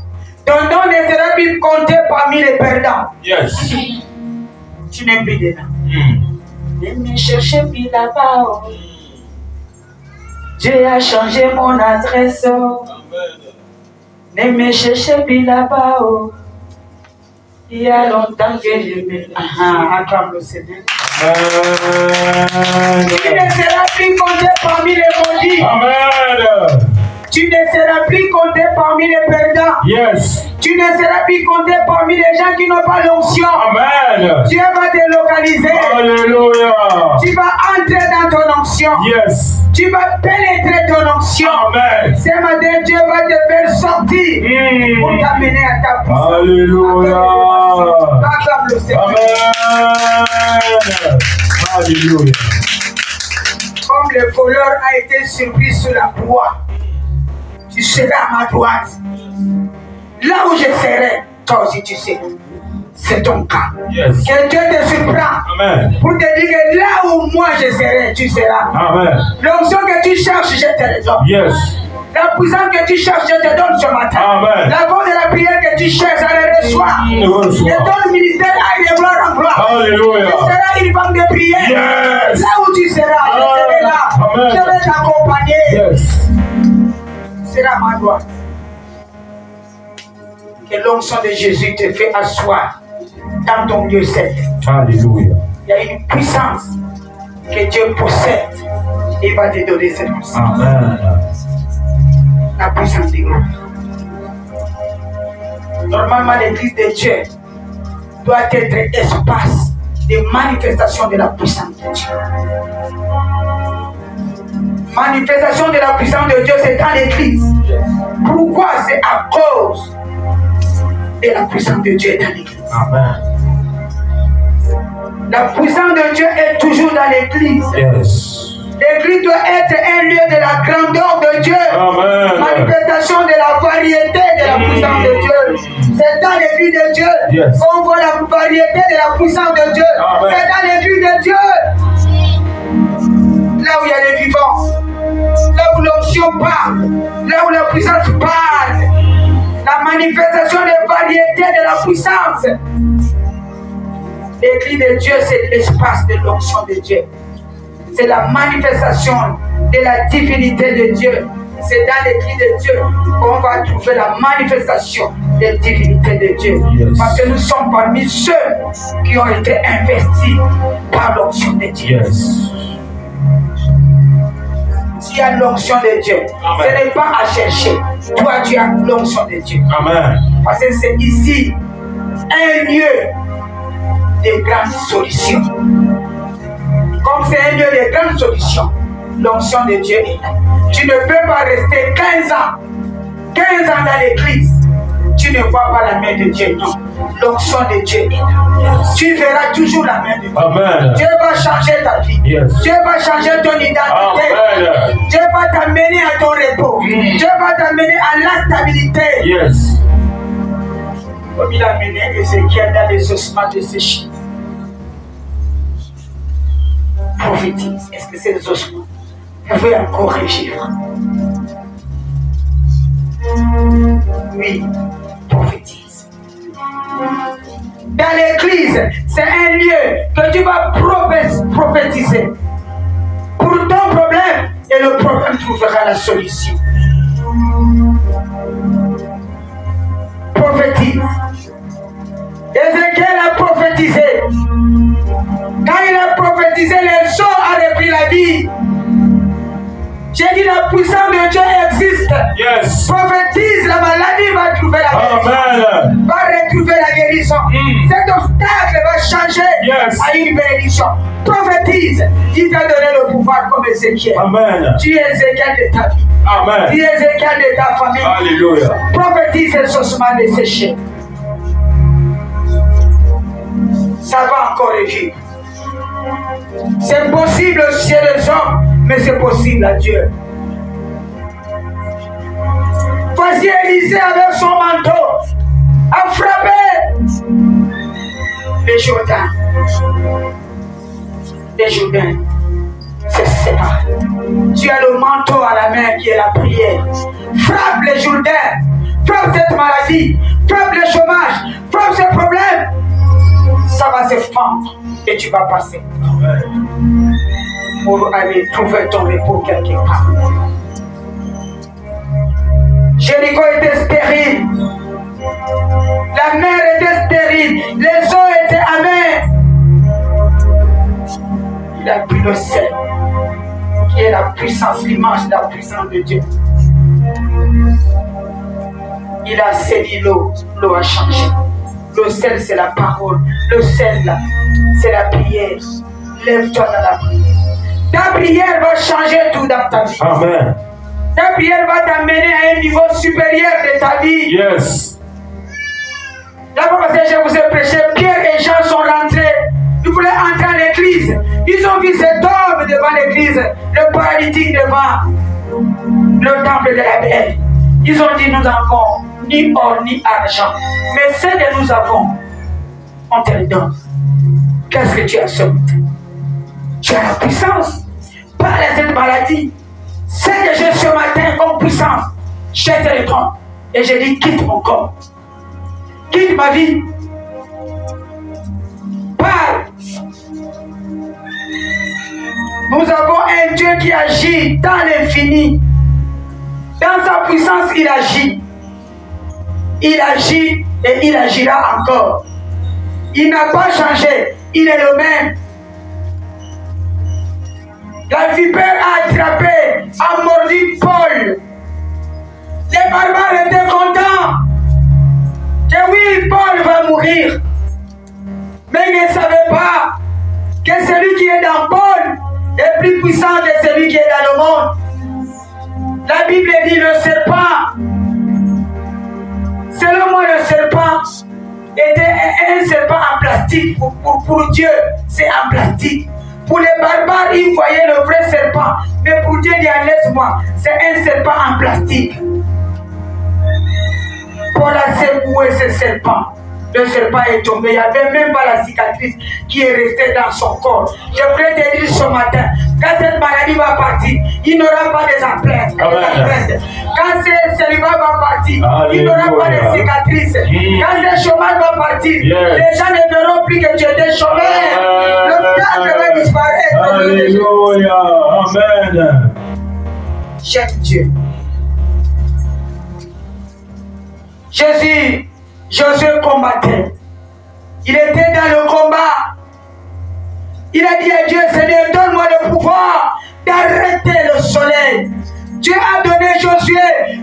Ton nom ne sera plus compté parmi les perdants. Yes. Tu n'es plus dedans. Ne me cherchez plus là-bas. Oh. Dieu a changé mon adresse. Oh. Ne me cherchez plus là-bas. Oh. Il y a longtemps que je me... acclame le Seigneur. Tu ne seras plus compté parmi les maudits. Amen. Tu ne seras plus compté parmi les perdants. Yes. Tu ne seras plus compté parmi les gens qui n'ont pas l'onction. Amen. Dieu va te localiser. Alléluia. Tu vas entrer dans ton onction. Yes. Tu vas pénétrer ton onction. Amen. Ce matin, Dieu va te faire sortir pour t'amener à ta puissance. Alléluia. Acclame le Seigneur. Amen. Alléluia. Comme le voleur a été surpris sur la croix, tu seras à ma droite. Là où je serai, toi aussi tu seras. C'est ton cas. Yes. Que Dieu te surprend. Amen. Pour te dire que là où moi je serai, tu seras. Amen. L'onction que tu cherches, je te le donne. Yes. La puissance que tu cherches, je te donne ce matin. Amen. La voix de la prière que tu cherches, elle reçoit. Je te donne le ministère à de gloire en gloire. Alléluia. Tu seras une femme de prière. Yes. Là où tu seras, je serai là. Amen. Je vais t'accompagner. Yes. C'est ma droite. Que l'onction de Jésus te fait asseoir dans ton lieu céleste. Alléluia. Il y a une puissance que Dieu possède et il va te donner cette puissance. Amen. La puissance de Dieu. Normalement, l'église de Dieu doit être espace de manifestation de la puissance de Dieu. Manifestation de la puissance de Dieu, c'est dans l'église. Pourquoi? C'est à cause de la puissance de Dieu dans l'église. Amen. La puissance de Dieu est toujours dans l'église. Yes. L'église doit être un lieu de la grandeur de Dieu. Amen. Manifestation de la variété de la puissance de Dieu. C'est dans l'église de Dieu Yes. qu'on voit la variété de la puissance de Dieu. Amen. C'est dans l'église de Dieu. Là où il y a les vivants. Là où l'onction parle. Là où la puissance parle. La manifestation des variétés de la puissance. L'église de Dieu, c'est l'espace de l'onction de Dieu. C'est la manifestation de la divinité de Dieu. C'est dans l'église de Dieu qu'on va trouver la manifestation de la divinité de Dieu. Yes. Parce que nous sommes parmi ceux qui ont été investis par l'onction de Dieu. Yes. Tu as l'onction de Dieu. Amen. Ce n'est pas à chercher. Toi, tu as l'onction de Dieu. Amen. Parce que c'est ici un lieu de grandes solutions. Comme c'est un lieu de grandes solutions, l'onction de Dieu est là. Tu ne peux pas rester 15 ans dans l'église. Tu ne vois pas la main de Dieu, non. L'onction de Dieu est là. Tu verras toujours la main de Dieu. Amen. Dieu va changer ta vie. Yes. Dieu va changer ton identité. Amen. Dieu va t'amener à ton repos. Dieu va t'amener à la stabilité. Yes. Comme il a mené Ézéchiel dans les ossements de séchés. Prophétise. Est-ce que ces ossements pouvaient encore revivre? Oui, prophétise. Dans l'église, c'est un lieu que tu vas prophétiser pour ton problème et le problème trouvera la solution. Prophétise. Ézéchiel a prophétisé. Quand il a prophétisé, les eaux ont repris la vie. J'ai dit la puissance de Dieu existe. Yes. Prophétise, la maladie va trouver la guérison. Amen. Va retrouver la guérison. Cet obstacle va changer Yes. à une bénédiction. Prophétise. Il t'a donné le pouvoir comme Ézéchiel. Amen. Tu es Ézéchiel de ta vie. Amen. Tu es Ézéchiel de ta famille. Alléluia. Prophétise les ossements desséchés. Ça va encore revivre. C'est possible chez les hommes, mais c'est possible à Dieu. Voici Élisée avec son manteau a frappé les Jourdains. Les Jourdains se séparent. Tu as le manteau à la main qui est la prière. Frappe les Jourdains. Frappe cette maladie. Frappe le chômage. Frappe ce problème. Ça va se fendre et tu vas passer. Pour aller trouver ton repos quelque part. Jéricho était stérile. La mer était stérile. Les eaux étaient amères. Il a pris le sel, qui est la puissance, l'image de la puissance de Dieu. Il a saisi l'eau. L'eau a changé. Le sel, c'est la parole. Le sel, c'est la prière. Lève-toi dans la prière. Ta prière va changer tout dans ta vie. Amen. Ta prière va t'amener à un niveau supérieur de ta vie. Yes. D'abord parce que je vous ai prêché, Pierre et Jean sont rentrés. Ils voulaient entrer à l'église. Ils ont vu cet homme devant l'église, le paralytique devant le temple de la Belle. Ils ont dit, nous n'avons ni or ni argent, mais ce que nous avons, on te le donne. Qu'est-ce que tu as ce matin? Tu as la puissance. Parle à cette maladie. Ce que j'ai ce matin comme puissance, je te le donne. Et je dis, quitte mon corps. Quitte ma vie. Parle. Nous avons un Dieu qui agit dans l'infini. Dans sa puissance, il agit. Il agit et il agira encore. Il n'a pas changé. Il est le même. La vipère a attrapé, a mordu Paul. Les barbares étaient contents. Que oui, Paul va mourir. Mais ils ne savaient pas que celui qui est dans Paul est plus puissant que celui qui est dans le monde. La Bible dit le serpent. Selon moi, le serpent était un serpent en plastique. Pour Dieu, c'est en plastique. Pour les barbares, ils voyaient le vrai serpent. Mais pour Dieu, il y a laisse-moi. C'est un serpent en plastique. Paul a secoué ce serpent. Le serpent est tombé. Il n'y avait même pas la cicatrice qui est restée dans son corps. Je voulais te dire ce matin, quand cette maladie va partir, il n'aura pas des empreintes. Quand ce célibat va partir, il n'aura pas de cicatrices. Quand ce chômage va partir, les gens ne verront plus que tu étais chômeur. Le cadre va disparaître. Alléluia. Amen. J'aime Dieu. Josué combattait. Il était dans le combat. Il a dit à Dieu, Seigneur, donne-moi le pouvoir d'arrêter le soleil. Dieu a donné Josué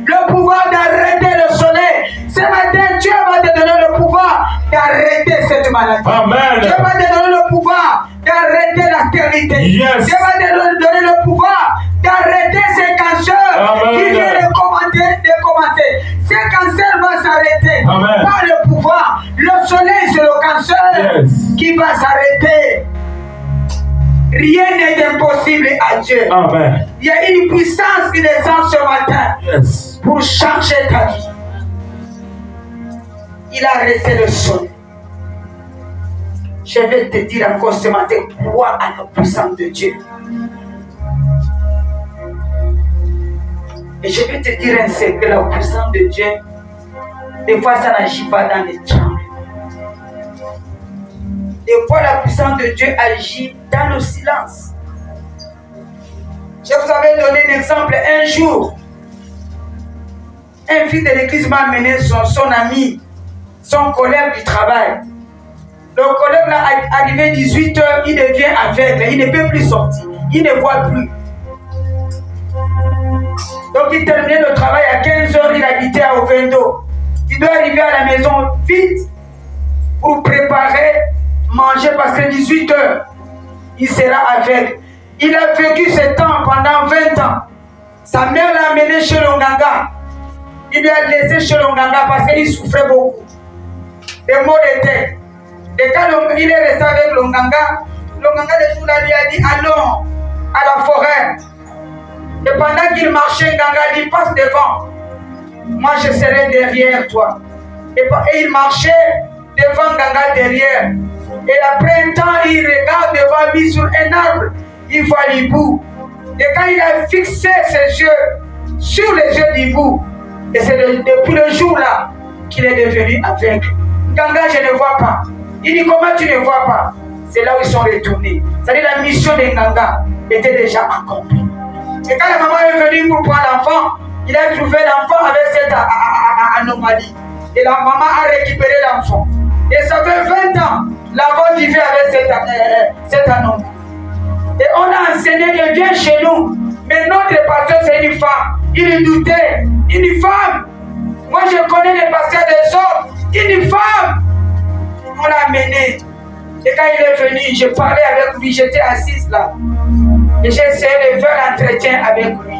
le pouvoir d'arrêter le soleil. Ce matin, Dieu va te donner le pouvoir d'arrêter cette maladie. Amen. Dieu va te donner le pouvoir d'arrêter la stérilité. Yes. Dieu va te donner le pouvoir d'arrêter ces cancers qui viennent de commencer. Ces cancers vont s'arrêter par le pouvoir. Le soleil, c'est le cancer qui va s'arrêter. Rien n'est impossible à Dieu. Amen. Il y a une puissance qui descend ce matin pour changer ta vie. Il a arrêté le soleil. Je vais te dire encore ce matin, crois à la puissance de Dieu. Et je vais te dire un secret, la puissance de Dieu, des fois ça n'agit pas dans les tremblements. Des fois la puissance de Dieu agit dans le silence. Je vous avais donné un exemple. Un jour, un fils de l'église m'a amené son ami, son collègue du travail. Le collègue là, arrivé 18h, il devient aveugle, il ne peut plus sortir, il ne voit plus. Donc il terminait le travail à 15h, il habitait à Ovendo. Il doit arriver à la maison vite pour préparer, manger parce que 18h, il sera aveugle. Il a vécu ce temps pendant 20 ans. Sa mère l'a amené chez l'Onganga. Il lui a laissé chez l'Onganga parce qu'il souffrait beaucoup. Des maux de tête. Et quand il est resté avec l'Onganga, l'Onganga le jour-là lui a dit allons à la forêt. Et pendant qu'il marchait, Nganga dit passe devant. Moi je serai derrière toi. Et il marchait devant Nganga derrière. Et après un temps, il regarde devant lui sur un arbre. Il voit l'hibou. Et quand il a fixé ses yeux sur les yeux d'hibou, et c'est depuis le jour-là qu'il est devenu aveugle. Nganga, je ne vois pas. Il dit comment tu ne vois pas? C'est là où ils sont retournés. C'est-à-dire la mission de Nganga était déjà accomplie. Et quand la maman est venue pour prendre l'enfant, il a trouvé l'enfant avec cette anomalie. Et la maman a récupéré l'enfant. Et ça fait 20 ans, l'enfant vivait avec cette anomalie. Et on a enseigné que viens chez nous. Mais notre pasteur, c'est une femme. Il doutait. Une femme. Moi, je connais les pasteurs des hommes. Une femme. On l'a amené. Et quand il est venu, je parlais avec lui. J'étais assise là. Et j'ai essayé de faire l'entretien avec lui.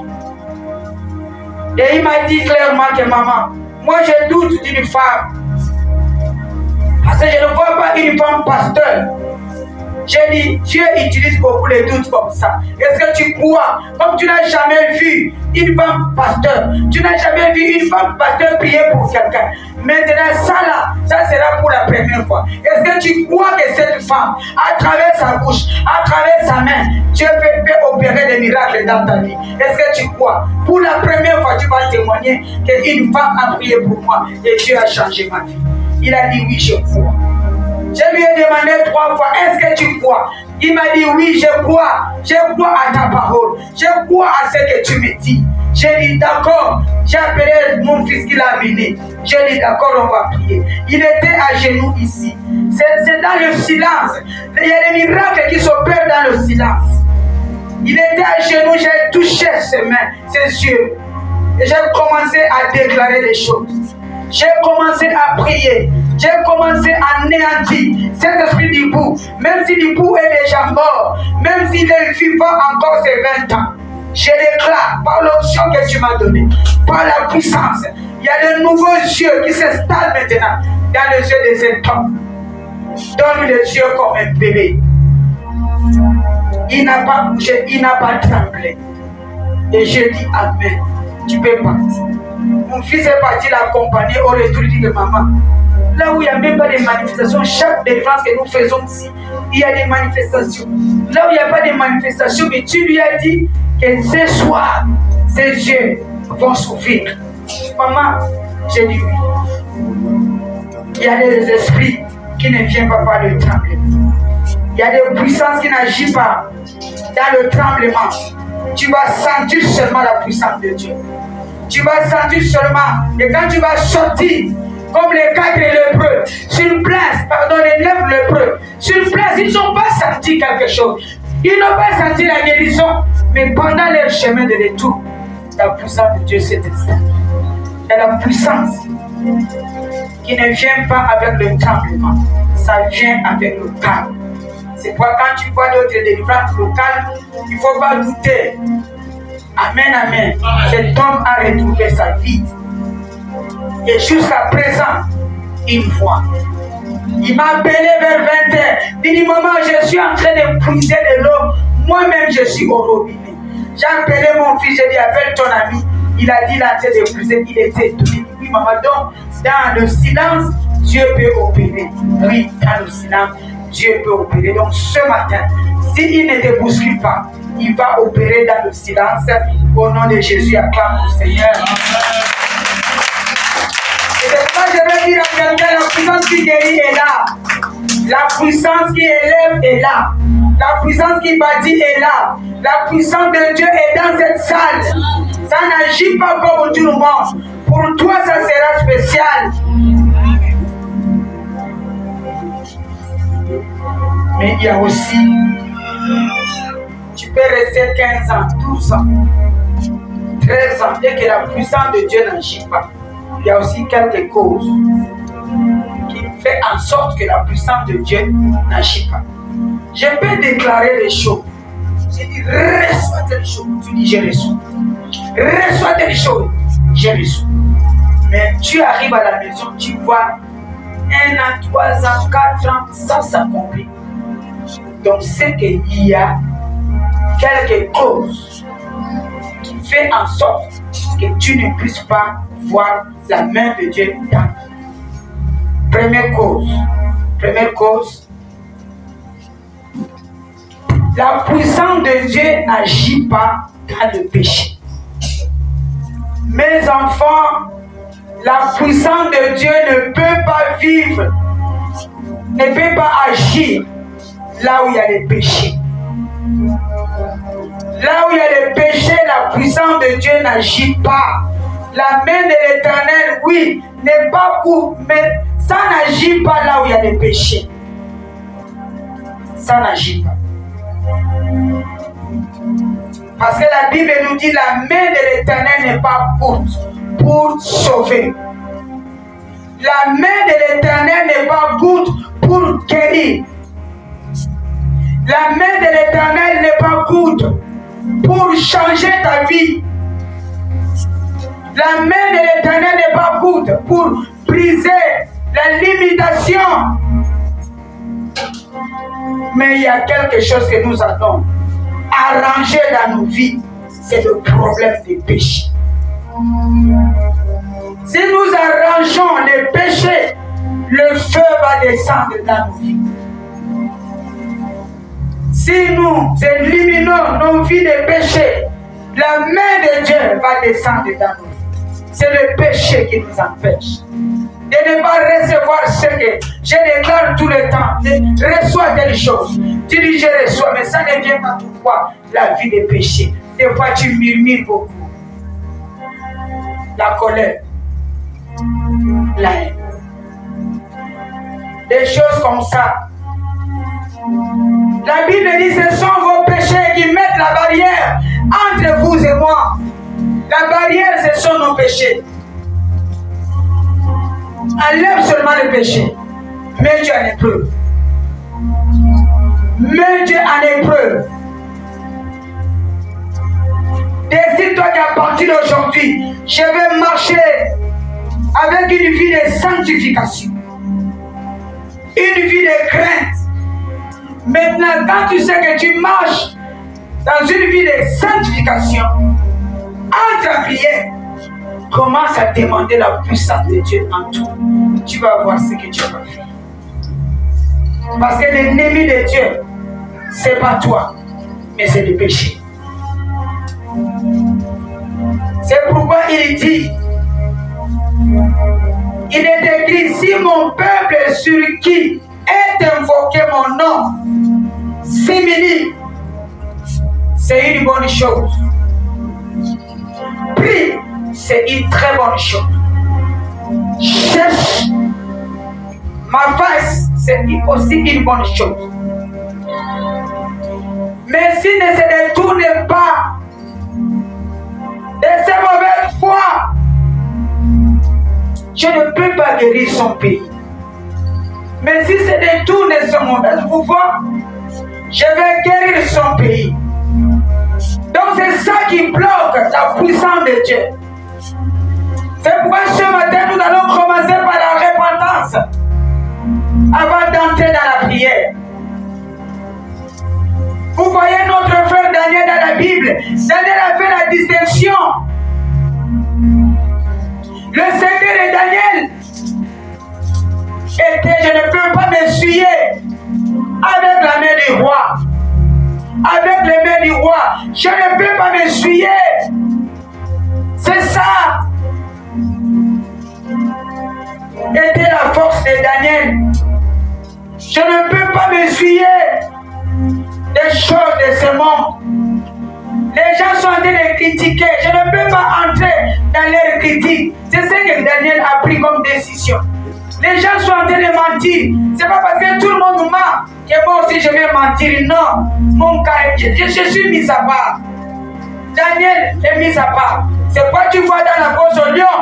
Et il m'a dit clairement que maman, moi je doute d'une femme. Parce que je ne vois pas une femme pasteur. J'ai dit, Dieu utilise beaucoup les doutes comme ça. Est-ce que tu crois, comme tu n'as jamais vu une femme pasteur, tu n'as jamais vu une femme pasteur prier pour quelqu'un. Maintenant, ça là, ça sera pour la première fois. Est-ce que tu crois que cette femme, à travers sa bouche, à travers sa main, Dieu peut opérer des miracles dans ta vie? Est-ce que tu crois? Pour la première fois, tu vas témoigner qu'une femme a prié pour moi et Dieu a changé ma vie. Il a dit oui, je crois. Je lui ai demandé 3 fois, est-ce que tu crois? crois. Il m'a dit, oui, je crois à ta parole, je crois à ce que tu me dis. J'ai dit, d'accord, j'ai appelé mon fils qui l'a amené. J'ai dit, d'accord, on va prier. Il était à genoux ici. C'est dans le silence. Il y a des miracles qui s'opèrent dans le silence. Il était à genoux, j'ai touché ses mains, ses yeux. Et j'ai commencé à déclarer des choses. J'ai commencé à prier. J'ai commencé à anéantir cet esprit d'hibou. Même si l'hibou est déjà mort, même s'il est vivant encore ses 20 ans, je déclare par l'onction que tu m'as donnée, par la puissance, il y a de nouveaux yeux qui s'installent maintenant dans les yeux de cet homme. Donne-lui les yeux comme un bébé. Il n'a pas bougé, il n'a pas tremblé. Et je dis amen. Tu peux partir. Mon fils est parti l'accompagner au retour. Il dit que maman, là où il n'y a même pas de manifestations, chaque délivrance que nous faisons ici, il y a des manifestations. Là où il n'y a pas de manifestations, mais tu lui as dit que ce soir, ses yeux vont s'ouvrir. Maman, j'ai dit oui. Il y a des esprits qui ne viennent pas par le tremblement. Il y a des puissances qui n'agissent pas dans le tremblement. Tu vas sentir seulement la puissance de Dieu. Tu vas sentir seulement, et quand tu vas sortir, comme les 4 lépreux, sur place, pardon, les 9 lépreux, sur place, ils n'ont pas senti quelque chose. Ils n'ont pas senti la guérison, mais pendant leur chemin de retour, la puissance de Dieu s'est installée. Et la puissance qui ne vient pas avec le tremblement, ça vient avec le calme. C'est pourquoi quand tu vois d'autres délivrances locales, il ne faut pas douter. Amen, amen. Cet homme a retrouvé sa vie. Et jusqu'à présent, il voit. Il m'a appelé vers 20h. Il dit, maman, je suis en train de puiser de l'eau. Moi-même, je suis au robinet. J'ai appelé mon fils, j'ai dit, appelle ton ami. Il a dit, il a train de puiser. Il était étonné. Oui, maman, donc, dans le silence, Dieu peut opérer. Oui, dans le silence, Dieu peut opérer. Donc, ce matin, s'il ne te bouscule pas, il va opérer dans le silence. Au nom de Jésus, acclame le Seigneur. Et c'est pourquoi je vais dire à quelqu'un, la puissance qui guérit est là. La puissance qui élève est là. La puissance qui bâtit est là. La puissance de Dieu est dans cette salle. Ça n'agit pas comme tout le monde. Pour toi, ça sera spécial. Mais il y a aussi, tu peux rester 15 ans, 12 ans, 13 ans, et que la puissance de Dieu n'agit pas. Il y a aussi quelques causes qui font en sorte que la puissance de Dieu n'agit pas. Je peux déclarer des choses. Je dis, reçois telle chose. Tu dis, je reçois. Reçois telle chose. Je reçois. Mais tu arrives à la maison, tu vois 1 an, 3 ans, 4 ans, ça s'accomplit. Donc, c'est qu'il y a quelques causes qui font en sorte que tu ne puisses pas voir la main de Dieu dans ta vie. Première cause, la puissance de Dieu n'agit pas dans le péché. Mes enfants, la puissance de Dieu ne peut pas vivre, ne peut pas agir là où il y a les péchés. Là où il y a les péchés, la puissance de Dieu n'agit pas. La main de l'Éternel, oui, n'est pas pour, mais ça n'agit pas là où il y a les péchés. Ça n'agit pas. Parce que la Bible nous dit la main de l'Éternel n'est pas pour sauver. La main de l'Éternel n'est pas pour guérir. La main de l'Éternel n'est pas pour changer ta vie. La main de l'Éternel n'est pas pour briser la limitation. Mais il y a quelque chose que nous allons arranger dans nos vies. C'est le problème des péchés. Si nous arrangeons les péchés, le feu va descendre dans nos vies. Si nous éliminons nos vies de péché, la main de Dieu va descendre dans nos vies. C'est le péché qui nous empêche. de ne pas recevoir ce que je déclare tout le temps. Reçois telle chose. Tu dis je reçois, mais ça ne vient pas pourquoi la vie des péchés. Des fois tu murmures beaucoup. La colère, la haine. Des choses comme ça. La Bible dit ce sont vos péchés qui mettent la barrière entre vous et moi. La barrière, ce sont nos péchés. Enlève seulement le péché. Mets Dieu en épreuve. Mets Dieu en épreuve. Décide-toi qu'à partir d'aujourd'hui, je vais marcher avec une vie de sanctification. Une vie de crainte. Maintenant, quand tu sais que tu marches dans une vie de sanctification, entre en prière, commence à demander la puissance de Dieu en toi. Tu vas voir ce que Dieu va faire. Parce que l'ennemi de Dieu, ce n'est pas toi, mais c'est le péché. C'est pourquoi il dit, il est écrit, si mon peuple sur qui est invoqué mon nom s'humilie, c'est une bonne chose. Prie, c'est une très bonne chose. Cherche ma face, c'est aussi une bonne chose. Mais s'il ne se détourne pas de cette mauvaise foi, je ne peux pas guérir son pays. Mais si se détourne de son mauvaise foi, je vais guérir son pays. Donc c'est ça qui bloque la puissance de Dieu. C'est pourquoi ce matin nous allons commencer par la repentance avant d'entrer dans la prière. Vous voyez notre frère Daniel dans la Bible. Daniel a fait la distinction. Le secret de Daniel était je ne peux pas m'essuyer avec la main du roi. Avec les mains du roi. Je ne peux pas m'essuyer. C'est ça. Était la force de Daniel. Je ne peux pas m'essuyer des choses de ce monde. Les gens sont en train de critiquer. Je ne peux pas entrer dans leur critique. C'est ce que Daniel a pris comme décision. Les gens sont en train de mentir. C'est pas parce que tout le monde ment que moi aussi je vais mentir. Non. Mon cas, je suis mis à part. Daniel est mis à part. C'est quoi tu vois dans la fosse au lion?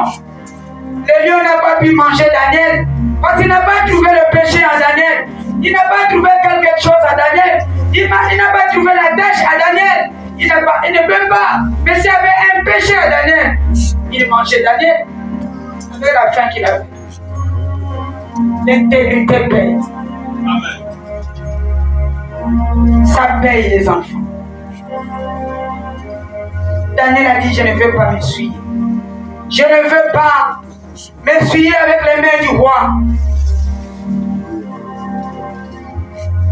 Le lion n'a pas pu manger Daniel. Parce qu'il n'a pas trouvé le péché à Daniel. Il n'a pas trouvé quelque chose à Daniel. Il n'a pas trouvé la tâche à Daniel. Il ne peut pas. Mais s'il y avait un péché à Daniel, il mangeait Daniel. Avec la faim qu'il avait. L'intégrité paye. Ça paye les enfants. Daniel a dit, je ne veux pas m'essuyer. Je ne veux pas m'essuyer avec les mains du roi.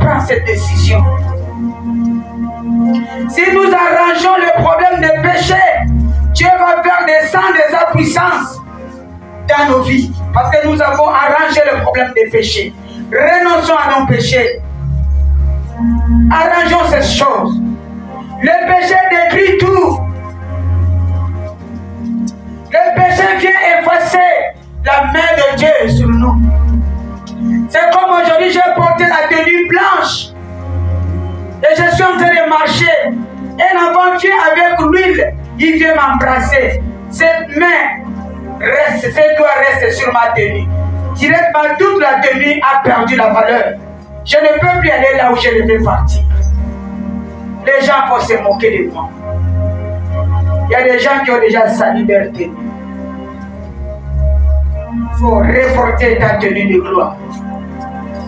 Prends cette décision. Si nous arrangeons le problème des péchés, Dieu va faire descendre sa puissance dans nos vies. Parce que nous avons arrangé le problème des péchés. Renonçons à nos péchés. Arrangeons ces choses. Le péché détruit tout. Le péché vient effacer la main de Dieu sur nous. C'est comme aujourd'hui j'ai porté la tenue blanche. Et je suis en train de marcher. Un enfant vient avec l'huile. Il vient m'embrasser. Cette main reste, cette doigt reste sur ma tenue. Directement, toute la tenue a perdu la valeur. Je ne peux plus aller là où je devais partir. Les gens vont se moquer de moi. Il y a des gens qui ont déjà sa liberté. Il faut reporter ta tenue de gloire.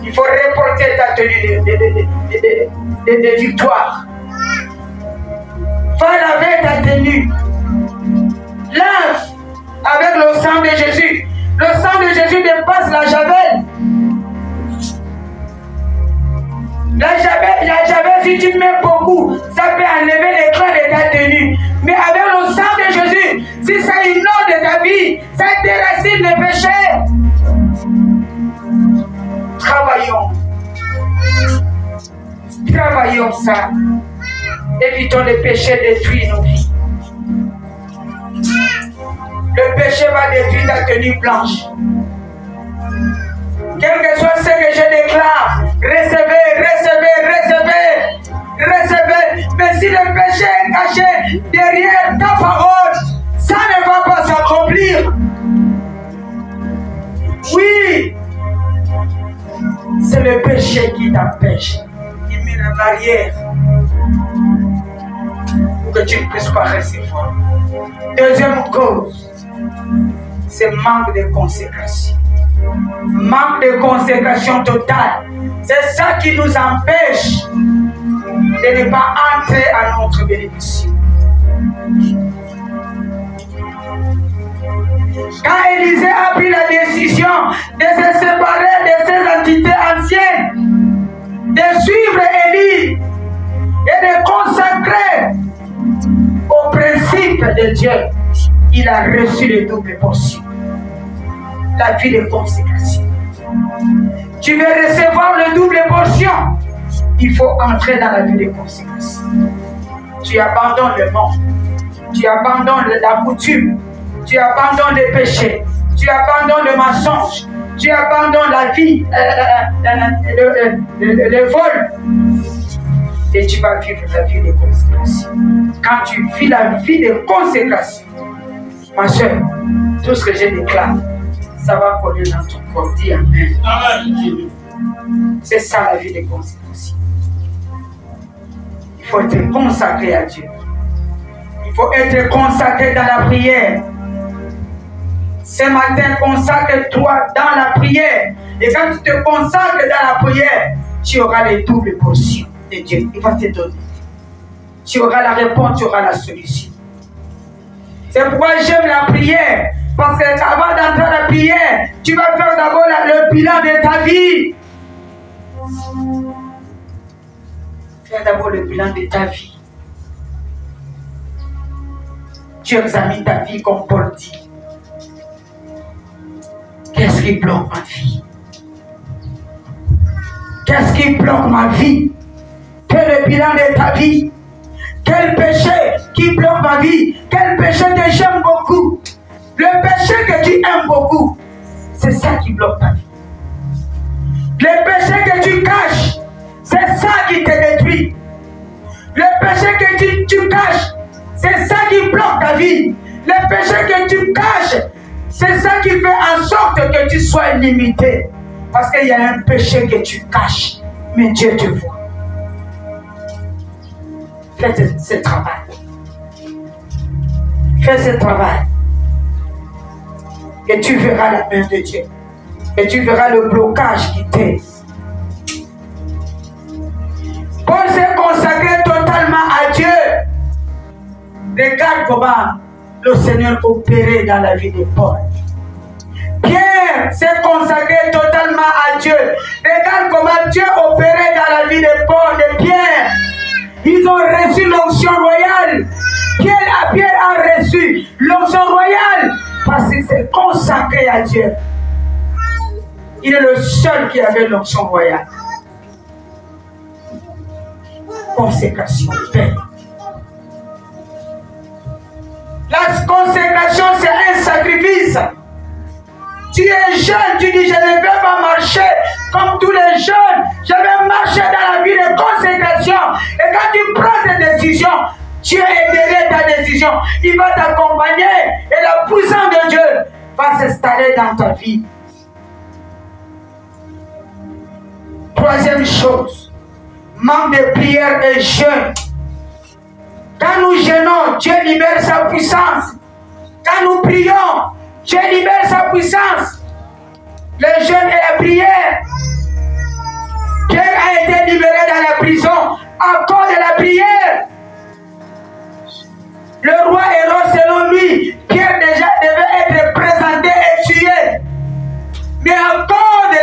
Il faut reporter ta tenue de victoire. Va laver ta tenue. Lave avec le sang de Jésus. Le sang de Jésus dépasse la javel. La javel, si tu mets beaucoup, ça peut enlever l'éclat de ta tenue. Mais avec le sang de Jésus, si ça inonde de ta vie, ça déracine le péché. Travaillons ça. Évitons les péchés détruire nos vies. Le péché va détruire ta tenue blanche. Quel que soit ce que je déclare, recevez, recevez, recevez, recevez. Mais si le péché est caché derrière ta parole, ça ne va pas s'accomplir. Oui, c'est le péché qui t'empêche. Il met la barrière pour que tu ne puisses pas recevoir. Deuxième cause, c'est manque de consécration. Manque de consécration totale. C'est ça qui nous empêche de ne pas entrer à notre bénédiction. Quand Élisée a pris la décision de se séparer de ces entités anciennes, de suivre Élie et de consacrer au principe de Dieu, il a reçu les doubles portions. La vie de consécration. Tu veux recevoir le double portion, il faut entrer dans la vie de consécration. Tu abandonnes le monde, tu abandonnes la coutume, tu abandonnes les péchés, tu abandonnes le mensonge, tu abandonnes la vie, le vol, et tu vas vivre la vie de consécration. Quand tu vis la vie de consécration, ma soeur, tout ce que je déclare, ça va coller dans ton corps. Dis Amen. C'est ça la vie de consécration. Il faut être consacré à Dieu. Il faut être consacré dans la prière. Ce matin, consacre-toi dans la prière. Et quand tu te consacres dans la prière, tu auras les doubles portions de Dieu. Il va te donner. Tu auras la réponse, tu auras la solution. C'est pourquoi j'aime la prière. Parce qu'avant d'entrer à la prière, tu vas faire d'abord le bilan de ta vie. Fais d'abord le bilan de ta vie. Tu examines ta vie comme Paul dit. Qu'est-ce qui bloque ma vie? Qu'est-ce qui bloque ma vie? Fais le bilan de ta vie. Quel péché qui bloque ma vie? Quel péché que j'aime beaucoup? Le péché que tu aimes beaucoup, c'est ça qui bloque ta vie. Le péché que tu caches, c'est ça qui te détruit. Le péché que tu caches, c'est ça qui bloque ta vie. Le péché que tu caches, c'est ça qui fait en sorte que tu sois limité. Parce qu'il y a un péché que tu caches, mais Dieu te voit. Fais ce travail. Fais ce travail. Et tu verras la main de Dieu. Et tu verras le blocage qui t'est. Paul s'est consacré totalement à Dieu. Regarde comment le Seigneur opérait dans la vie de Paul. Pierre s'est consacré totalement à Dieu. Regarde comment Dieu opérait dans la vie de Paul, de Pierre. Ils ont reçu l'onction royale. Pierre a reçu l'onction royale parce qu'il s'est consacré à Dieu. Il est le seul qui avait l'onction royale. Consécration, paix. La consécration, c'est un sacrifice. Tu es jeune, tu dis je ne vais pas marcher comme tous les jeunes. Je vais marcher dans la vie de consécration. Et quand tu prends cette décision, Dieu est derrière ta décision. Il va t'accompagner et la puissance de Dieu va s'installer dans ta vie. Troisième chose, manque de prière et jeûne. Quand nous jeûnons, Dieu libère sa puissance. Quand nous prions, Dieu libère sa puissance. Le jeûne et la prière. Pierre a été libéré dans la prison à cause de la prière. Le roi Hérode, selon lui, Pierre déjà devait être présenté et tué. Mais à cause de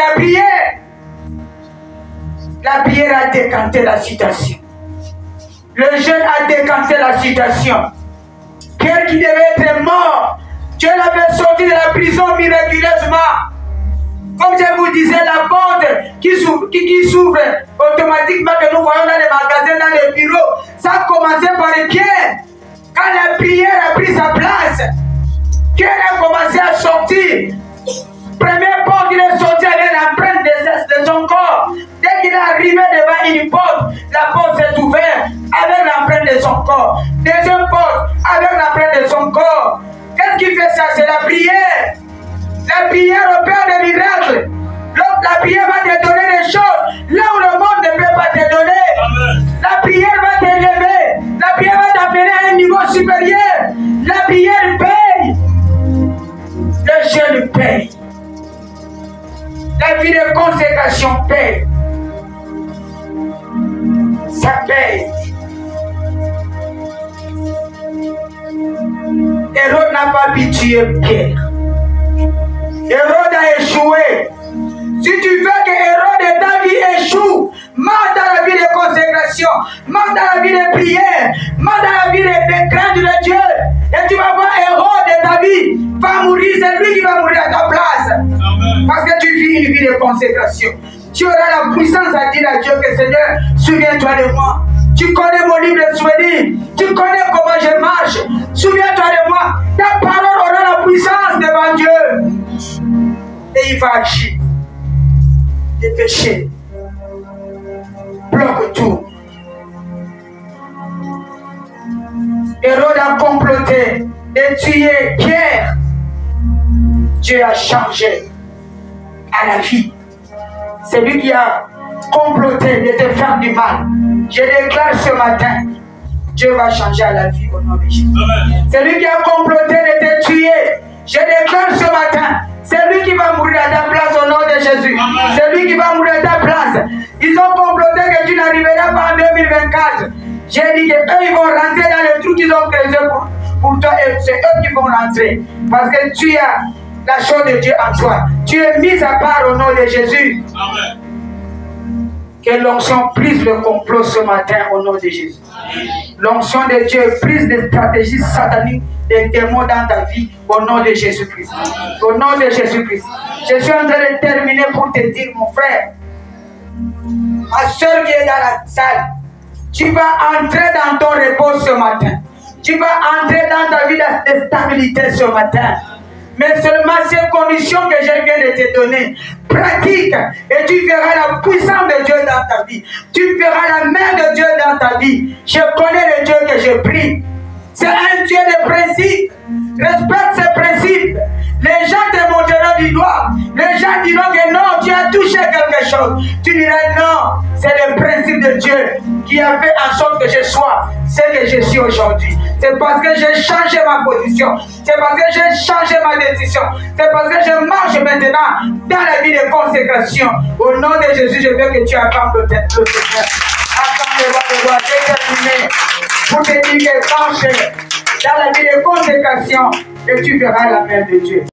la prière a décanté la situation. Le jeûne a décanté la situation. Pierre qui devait être mort, Dieu l'avait sorti de la prison miraculeusement. Comme je vous disais, la porte qui s'ouvre automatiquement que nous voyons dans les magasins, dans les bureaux, ça a commencé par les pieds. Quand la prière a pris sa place, Pierre a commencé à sortir. Première porte, il est sorti avec l'empreinte de son corps. Dès qu'il est arrivé devant une porte, la porte s'est ouverte avec l'empreinte de son corps. Deuxième porte, avec l'empreinte de son corps. Qu'est-ce qui fait ça? C'est la prière. La prière opère des miracles. La prière va te donner des choses là où le monde ne peut pas te donner. Amen. La prière va t'élever. La prière va t'amener à un niveau supérieur. La prière paye. Le jeûne paye. La vie de consécration paye. Ça paye. Hérode n'a pas pu tuer Pierre. Hérode a échoué. Si tu veux que Hérode et ta vie échoue, marche dans la vie de consécration, marche dans la vie de prière, marche dans la vie de crainte de Dieu. Et tu vas voir Hérode de ta vie va mourir, c'est lui qui va mourir à ta place. Amen. Parce que tu vis une vie de consécration. Tu auras la puissance à dire à Dieu que Seigneur, souviens-toi de moi. Tu connais mon livre de souvenirs. Tu connais comment je marche. Souviens-toi de moi. Ta parole aura la puissance devant Dieu. Et il va agir. Les péchés bloquent tout. Hérode a comploté de tuer Pierre. Dieu a changé à la vie. C'est lui qui a comploté de te faire du mal. Je déclare ce matin, Dieu va changer à la vie au nom de Jésus. C'est lui qui a comploté de te tuer. Je déclare ce matin, c'est lui qui va mourir à ta place au nom de Jésus. C'est lui qui va mourir à ta place. Ils ont comploté que tu n'arriveras pas en 2024. J'ai dit qu'eux, ils vont rentrer dans le trou qu'ils ont creusé pour toi. Et c'est eux qui vont rentrer. Parce que tu as la chose de Dieu en toi. Tu es mis à part au nom de Jésus. Amen. Que l'onction brise le complot ce matin au nom de Jésus. L'onction de Dieu brise les stratégies sataniques des démons dans ta vie au nom de Jésus-Christ. Au nom de Jésus-Christ. Je suis en train de terminer pour te dire, mon frère, ma soeur qui est dans la salle, tu vas entrer dans ton repos ce matin. Tu vas entrer dans ta vie de stabilité ce matin. Mais seulement ces conditions que je viens de te donner, pratique et tu verras la puissance de Dieu dans ta vie. Tu verras la main de Dieu dans ta vie. Je connais le Dieu que je prie. C'est un Dieu de principes. Respecte ses principes. Les gens te montreront du doigt. Les gens diront que non, tu as touché quelque chose. Tu diras non, c'est le principe de Dieu qui a fait en sorte que je sois ce que je suis aujourd'hui. C'est parce que j'ai changé ma position. C'est parce que j'ai changé ma décision. C'est parce que je marche maintenant dans la vie de consécration. Au nom de Jésus, je veux que tu acclames le Seigneur. Acclame le roi. J'ai terminé pour te dire que marche dans la vie de consécration et tu verras la main de Dieu.